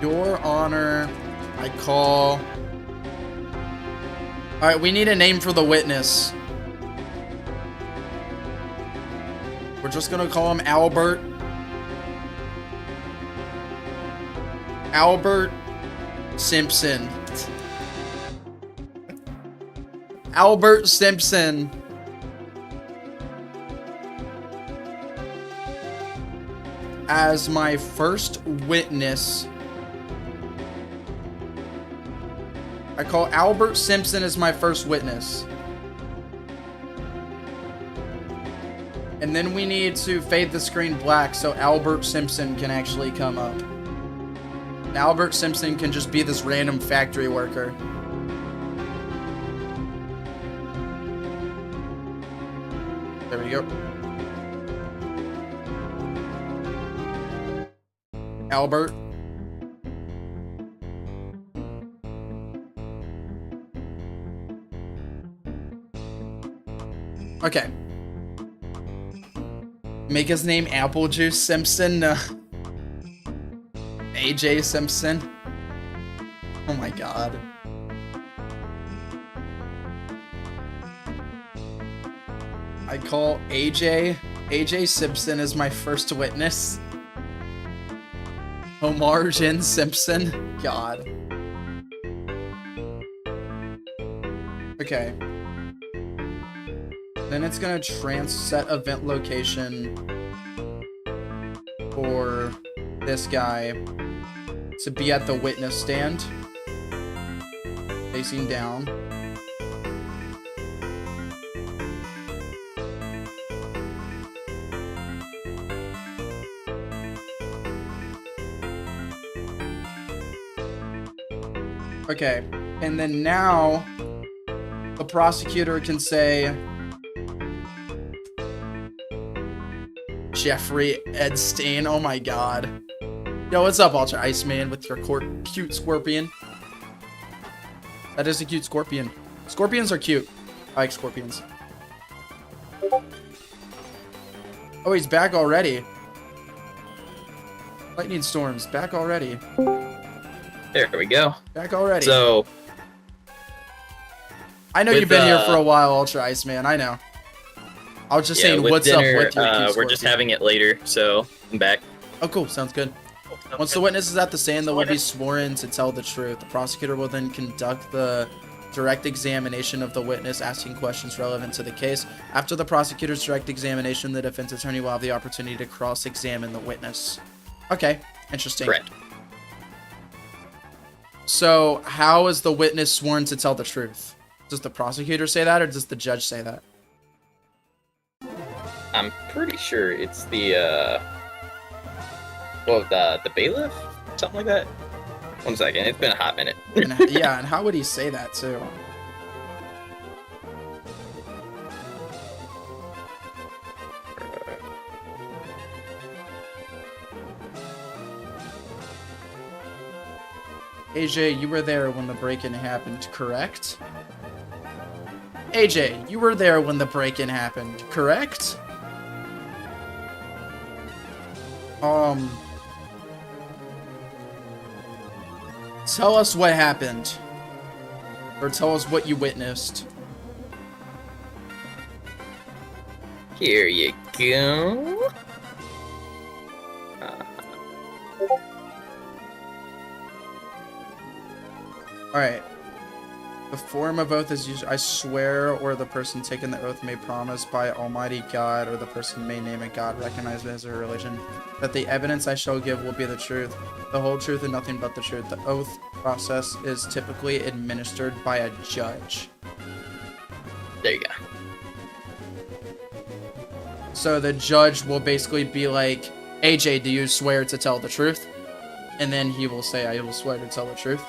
Your Honor, I call... Alright, we need a name for the witness. We're just gonna call him Albert. Albert Simpson. Albert Simpson. As my first witness. I call Albert Simpson as my first witness. And then we need to fade the screen black so Albert Simpson can actually come up. Albert Simpson can just be this random factory worker. There we go. Albert. Okay. Make his name Apple Juice Simpson. AJ Simpson. Oh my god. I call AJ Simpson as my first witness. Omar Jin Simpson. God. Okay. Then it's gonna set event location for this guy to be at the witness stand, facing down. Okay, and then now the prosecutor can say Jeffrey Edstein. Oh my god. Yo, what's up, Ultra Iceman, with your cute scorpion? That is a cute scorpion. Scorpions are cute. I like scorpions. Oh, he's back already. Lightning storms, back already. There we go. Back already. So, I know you've been here for a while, Ultra Iceman. I know. I was just saying, what's dinner, up with your cute we're scorpion? just having it later, so I'm back. Oh, cool. Sounds good. Once the witness is at the stand, they will be sworn to tell the truth. The prosecutor will then conduct the direct examination of the witness, asking questions relevant to the case. After the prosecutor's direct examination, the defense attorney will have the opportunity to cross-examine the witness. Okay, interesting. Correct. So, how is the witness sworn to tell the truth? Does the prosecutor say that, or does the judge say that? I'm pretty sure it's the bailiff? Something like that? 1 second, it's been a hot minute. Yeah, and how would he say that, too? AJ, you were there when the break-in happened, correct? AJ, you were there when the break-in happened, correct? Tell us what happened. Or tell us what you witnessed. Here you go. Alright. The form of oath is used, I swear, or the person taking the oath may promise by Almighty God, or the person may name a God recognized as a religion, that the evidence I shall give will be the truth, the whole truth, and nothing but the truth. The oath process is typically administered by a judge. There you go. So the judge will basically be like, AJ, do you swear to tell the truth? And then he will say, I will swear to tell the truth.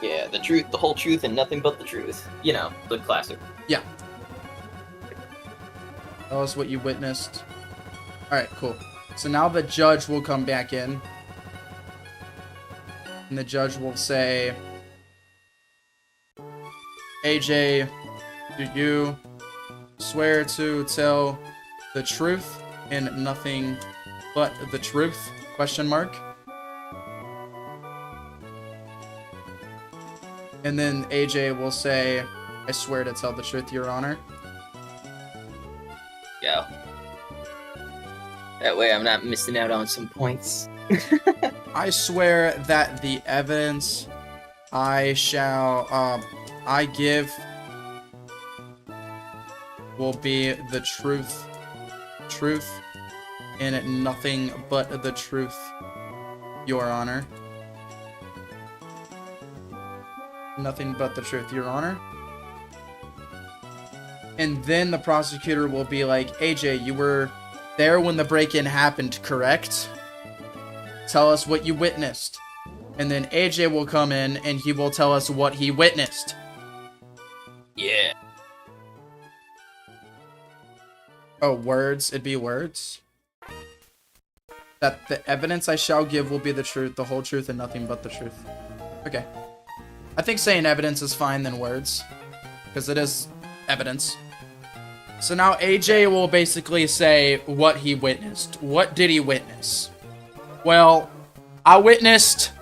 Yeah, the truth, the whole truth, and nothing but the truth. You know, the classic. Yeah. Tell us what you witnessed. Alright, cool. So now the judge will come back in. And the judge will say, AJ, do you swear to tell the truth and nothing but the truth? Question mark. And then AJ will say, I swear to tell the truth, Your Honor. Yeah. That way I'm not missing out on some points. I swear that the evidence I give will be the truth, and nothing but the truth, Your Honor. Nothing but the truth, Your Honor. And then the prosecutor will be like, AJ, you were there when the break-in happened, correct? Tell us what you witnessed. And then AJ will come in and he will tell us what he witnessed. Yeah. Oh, words? It'd be words? That the evidence I shall give will be the truth, the whole truth, and nothing but the truth. Okay. I think saying evidence is fine than words. Because it is evidence. So now AJ will basically say what he witnessed. What did he witness? Well, I witnessed...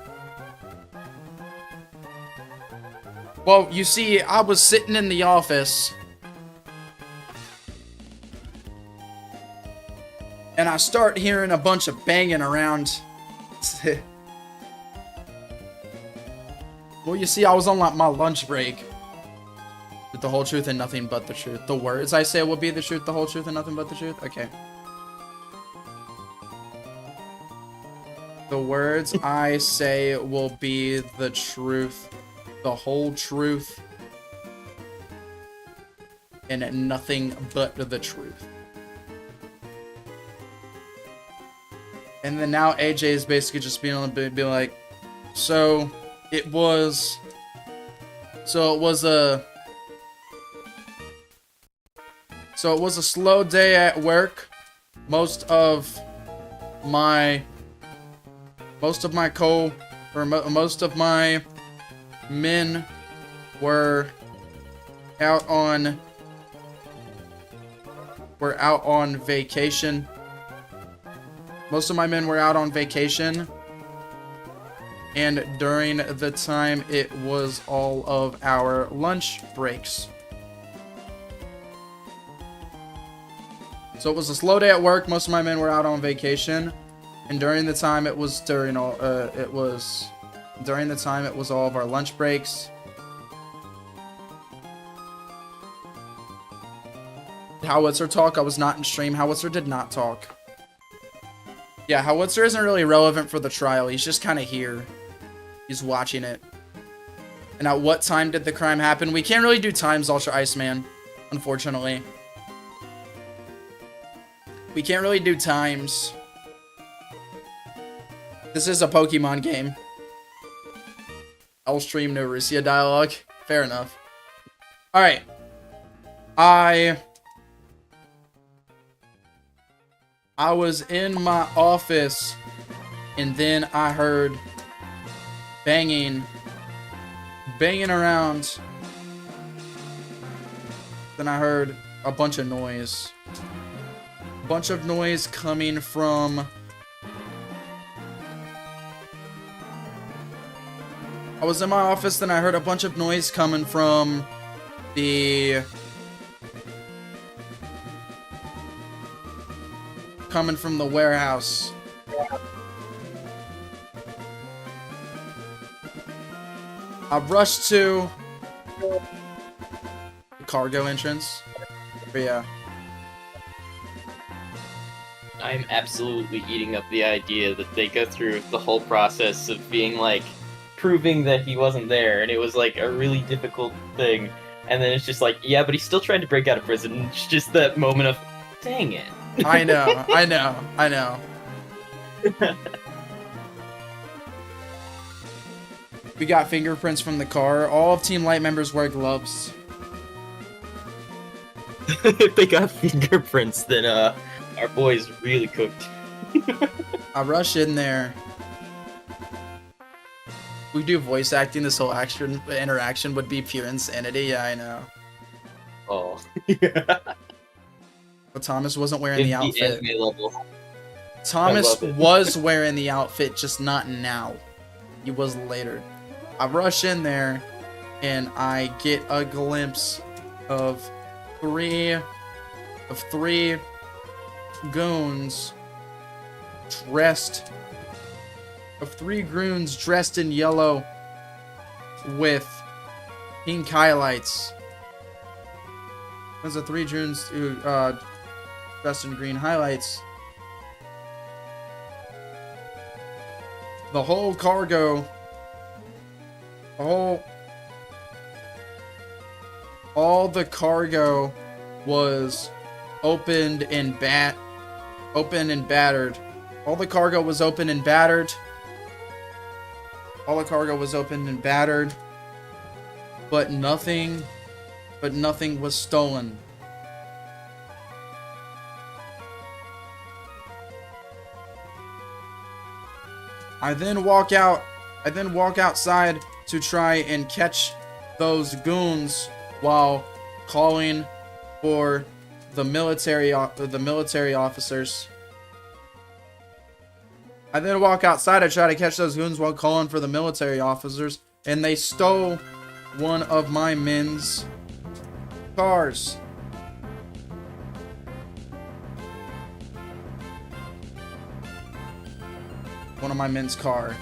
Well, you see, I was sitting in the office... and I start hearing a bunch of banging around. Well, you see, I was on like my lunch break. With the whole truth and nothing but the truth. The words I say will be the truth, the whole truth, and nothing but the truth? Okay. The words I say will be the truth, the whole truth, and nothing but the truth. And then now AJ is basically just being on the be like, so it was a slow day at work. Most of my men were out on vacation. Most of my men were out on vacation, and during the time it was all of our lunch breaks. So it was a slow day at work. Most of my men were out on vacation, and during the time it was all of our lunch breaks. Howitzer talk. I was not in stream. Howitzer did not talk. Yeah, Howitzer isn't really relevant for the trial. He's just kind of here. He's watching it. And at what time did the crime happen? We can't really do times, Ultra Iceman, unfortunately. We can't really do times. This is a Pokemon game. I'll stream no Russia dialogue. Fair enough. Alright. I was in my office, and then I heard banging around. Then I heard a bunch of noise. A bunch of noise coming from... I was in my office, then I heard a bunch of noise coming from the... warehouse. I rushed to the cargo entrance. But yeah. I'm absolutely eating up the idea that they go through the whole process of being like, proving that he wasn't there, and it was like a really difficult thing. And then it's just like, yeah, but he's still trying to break out of prison. It's just that moment of, dang it. I know. We got fingerprints from the car. All of Team Light members wear gloves. If they got fingerprints, then our boy's really cooked. I rush in there. We do voice acting. This whole action interaction would be pure insanity. Yeah, I know. Oh. But Thomas wasn't wearing the outfit. anime level. Thomas I love it. was wearing the outfit, just not now. He was later. I rush in there, and I get a glimpse of three goons dressed in yellow with pink highlights. There's a three goons dressed in green highlights. The whole cargo, all the cargo was opened and battered. All the cargo was open and battered. But nothing was stolen. I then walk outside to try and catch those goons while calling for the military officers. I then walk outside to try to catch those goons while calling for the military officers, and they stole one of my men's cars. One of my men's car.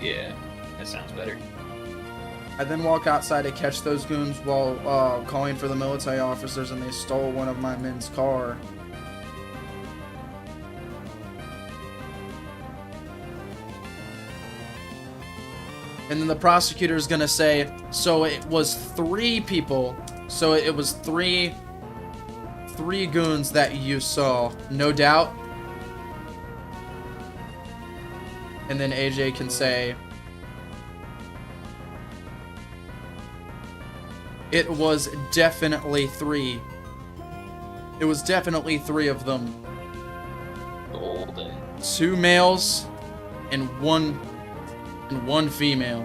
Yeah, that sounds better. I then walk outside to catch those goons while calling for the military officers, and they stole one of my men's car. And then the prosecutor is gonna say, so it was three people. So it was three goons that you saw, no doubt. And then AJ can say, it was definitely three. It was definitely three of them. Golden. 2 males and one female.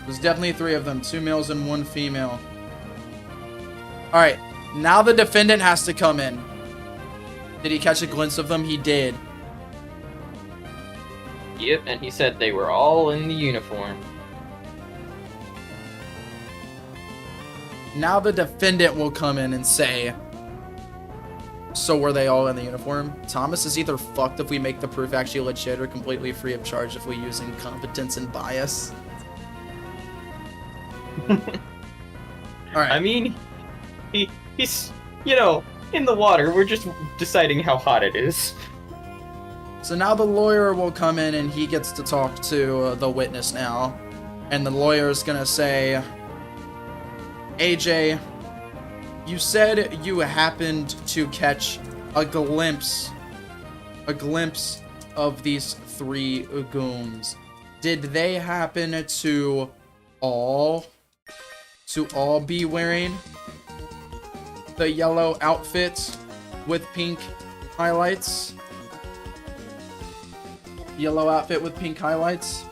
There's definitely 3 of them. 2 males and 1 female. Alright, now the defendant has to come in. Did he catch a glimpse of them? He did. Yep, and he said they were all in the uniform. Now the defendant will come in and say, so were they all in the uniform? Thomas is either fucked if we make the proof actually legit or completely free of charge if we use incompetence and bias. Alright. I mean, he's, you know, in the water. We're just deciding how hot it is. So now the lawyer will come in and he gets to talk to the witness now. And the lawyer is gonna say, AJ, you said you happened to catch a glimpse of these 3 goons. Did they happen to all be wearing the yellow outfits with pink highlights? Yellow outfit with pink highlights.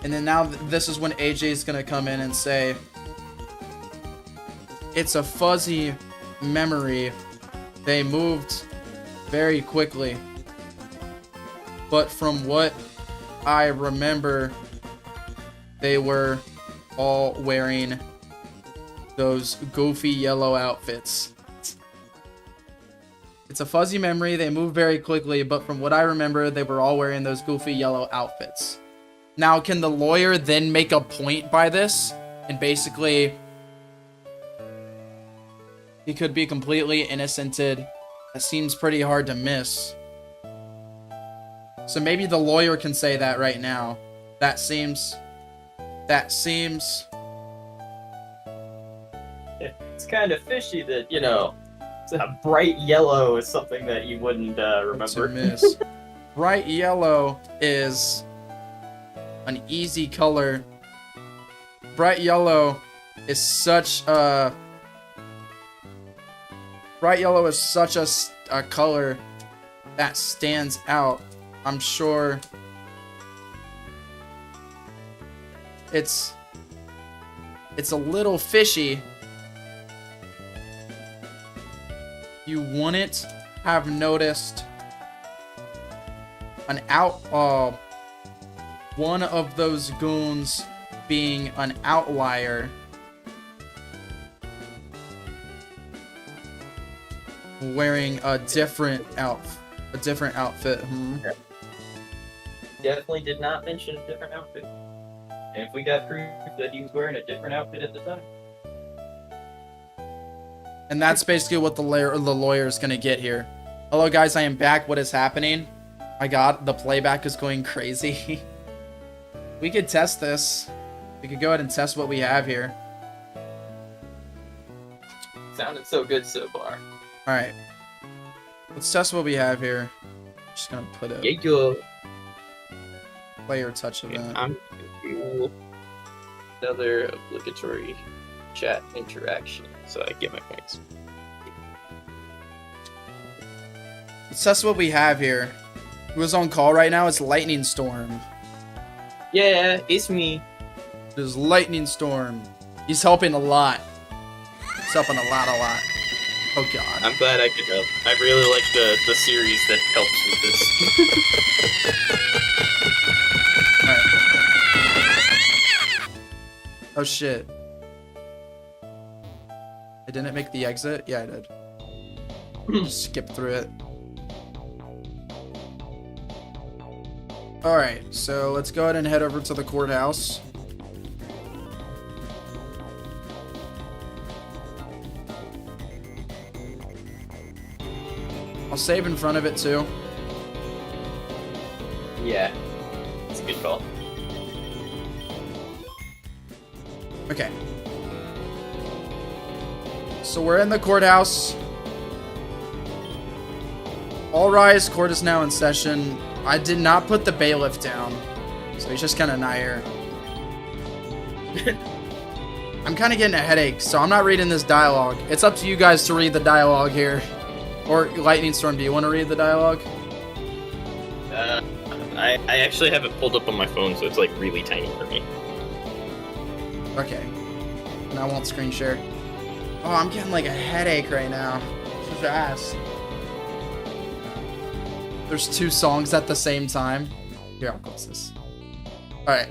And then now this is when AJ's gonna come in and say, it's a fuzzy memory. They moved very quickly. But from what I remember, they were all wearing those goofy yellow outfits. It's a fuzzy memory. They move very quickly, but from what I remember, they were all wearing those goofy yellow outfits. Now, can the lawyer then make a point by this? And basically, he could be completely innocented. That seems pretty hard to miss. So maybe the lawyer can say that right now. That seems... It's kind of fishy that, you know, Bright yellow is something that you wouldn't What's a remember. miss? Bright yellow is an easy color. Bright yellow is such a color that stands out. I'm sure it's a little fishy. You wouldn't have noticed one of those goons being an outlier wearing a different outfit. Definitely did not mention a different outfit. And if we got proof that he was wearing a different outfit at the time. And that's basically what the lawyer is going to get here. Hello guys, I am back. What is happening? My god, the playback is going crazy. We could test this. We could go ahead and test what we have here. Sounded so good so far. Alright. Let's test what we have here. Just gonna put a player touch event. I'm gonna do another obligatory chat interaction so I get my points. Let's test what we have here. Who's on call right now? It's Lightning Storm. Yeah, it's me. It is Lightning Storm. He's helping a lot. He's helping a lot. Oh god. I'm glad I could help. I really like the series that helps with this. Alright. Oh shit. I didn't make the exit? Yeah, I did. Just skip through it. Alright, so let's go ahead and head over to the courthouse. I'll save in front of it too. Yeah, it's a good call. Okay. So we're in the courthouse. All rise, court is now in session. I did not put the bailiff down, so he's just kind of not here. I'm kind of getting a headache, so I'm not reading this dialogue. It's up to you guys to read the dialogue here. Or Lightning Storm, do you want to read the dialogue? I actually have it pulled up on my phone, so it's like really tiny for me. Okay. And I won't screen share. Oh, I'm getting like a headache right now. So fast. There's two songs at the same time. Here, I'll close this. Alright.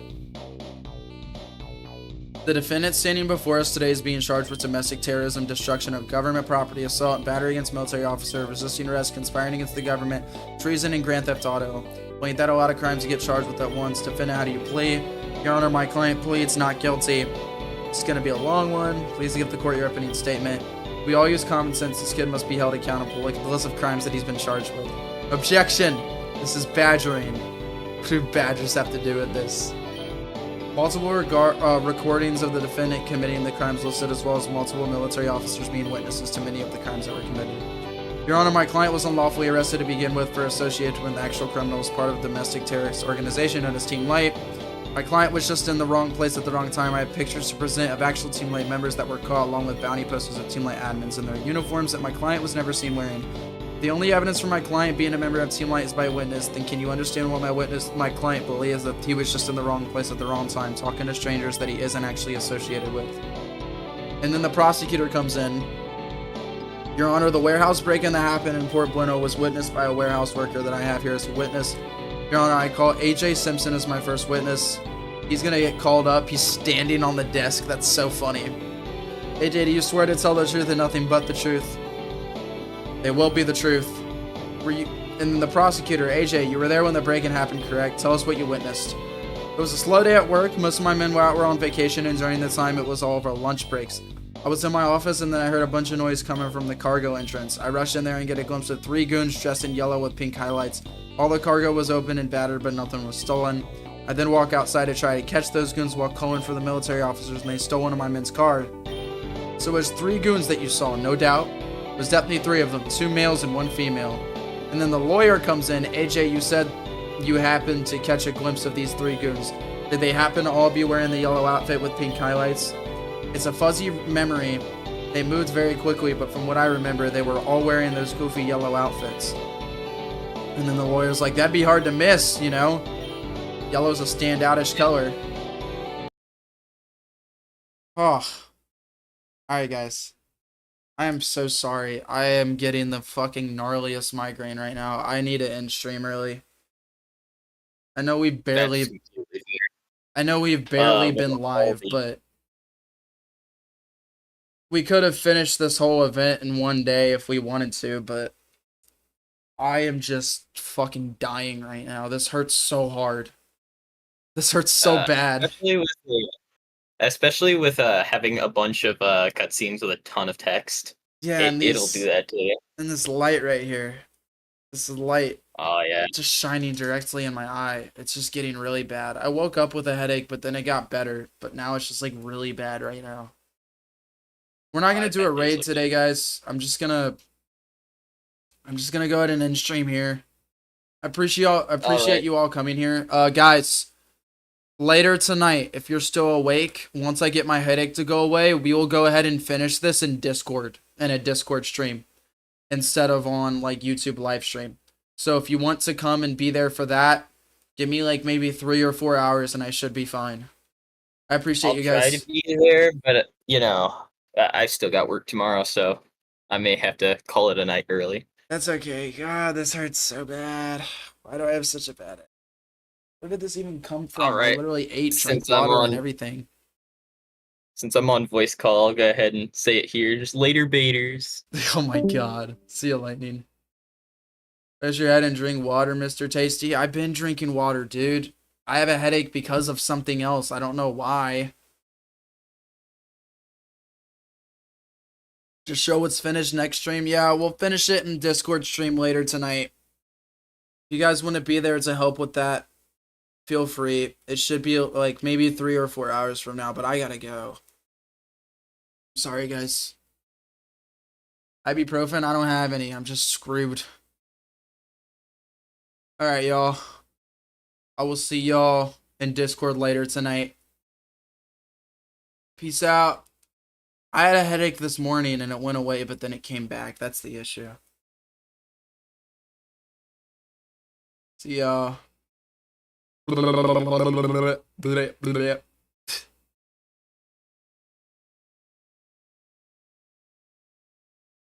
The defendant standing before us today is being charged with domestic terrorism, destruction of government property, assault, battery against military officer, resisting arrest, conspiring against the government, treason, and grand theft auto. Well, ain't that a lot of crimes to get charged with at once? Defendant, how do you plead? Your Honor, my client pleads not guilty. It's going to be a long one. Please give the court your opening statement. We all use common sense. This kid must be held accountable. Look at the list of crimes that he's been charged with. Objection! This is badgering. What do badgers have to do with this? Multiple recordings of the defendant committing the crimes listed, as well as multiple military officers being witnesses to many of the crimes that were committed. Your Honor, my client was unlawfully arrested to begin with for association with actual criminals, part of a domestic terrorist organization known as Team Light. My client was just in the wrong place at the wrong time. I have pictures to present of actual Team Light members that were caught, along with bounty posters of Team Light admins in their uniforms that my client was never seen wearing. The only evidence for my client being a member of Team Light is by a witness. Then can you understand what my client believes, that he was just in the wrong place at the wrong time, talking to strangers that he isn't actually associated with? And then the prosecutor comes in. Your Honor, the warehouse break-in that happened in Port Bueno was witnessed by a warehouse worker that I have here as a witness. Your Honor, I call AJ Simpson as my first witness. He's gonna get called up. He's standing on the desk. That's so funny. AJ, do you swear to tell the truth and nothing but the truth? It will be the truth. Were you? And the prosecutor, AJ, you were there when the break-in happened, correct? Tell us what you witnessed. It was a slow day at work. Most of my men were on vacation, and during the time, it was all of our lunch breaks. I was in my office, and then I heard a bunch of noise coming from the cargo entrance. I rushed in there and get a glimpse of 3 goons dressed in yellow with pink highlights. All the cargo was open and battered, but nothing was stolen. I then walk outside to try to catch those goons while calling for the military officers, and they stole one of my men's cars. So it was 3 goons that you saw, no doubt. There's definitely 3 of them, 2 males and 1 female. And then the lawyer comes in. AJ, you said you happened to catch a glimpse of these 3 goons. Did they happen to all be wearing the yellow outfit with pink highlights? It's a fuzzy memory. They moved very quickly, but from what I remember, they were all wearing those goofy yellow outfits. And then the lawyer's like, that'd be hard to miss, you know? Yellow's a standoutish color. Oh. Alright, guys. I am so sorry. I am getting the fucking gnarliest migraine right now. I need to end stream early. I know we've barely been live, but we could have finished this whole event in one day if we wanted to, but I am just fucking dying right now. This hurts so hard. This hurts so bad. Especially with having a bunch of cutscenes with a ton of text. Yeah, and It'll do that to you. And this light right here. This light. Oh yeah. Just shining directly in my eye. It's just getting really bad. I woke up with a headache, but then it got better. But now it's just like really bad right now. We're not gonna do a raid today, guys. I'm just gonna go ahead and end stream here. I appreciate you all coming here. Guys, later tonight, if you're still awake, once I get my headache to go away, we will go ahead and finish this in Discord, in a Discord stream, instead of on like YouTube live stream. So if you want to come and be there for that, give me like maybe 3 or 4 hours and I should be fine. I appreciate you guys. I'll try to be there, but you know, I still got work tomorrow, so I may have to call it a night early. That's okay. God, this hurts so bad. Why do I have such a bad... Where did this even come from? All right. I literally ate, drank water, and everything. Since I'm on voice call, I'll go ahead and say it here. Just later, baiters. Oh my god. See you, Lightning. Raise your head and drink water, Mr. Tasty. I've been drinking water, dude. I have a headache because of something else. I don't know why. Just show what's finished next stream. Yeah, we'll finish it in Discord stream later tonight. If you guys want to be there to help with that, feel free. It should be like maybe 3 or 4 hours from now, but I gotta go. Sorry, guys. Ibuprofen, I don't have any. I'm just screwed. Alright, y'all. I will see y'all in Discord later tonight. Peace out. I had a headache this morning and it went away, but then it came back. That's the issue. See y'all.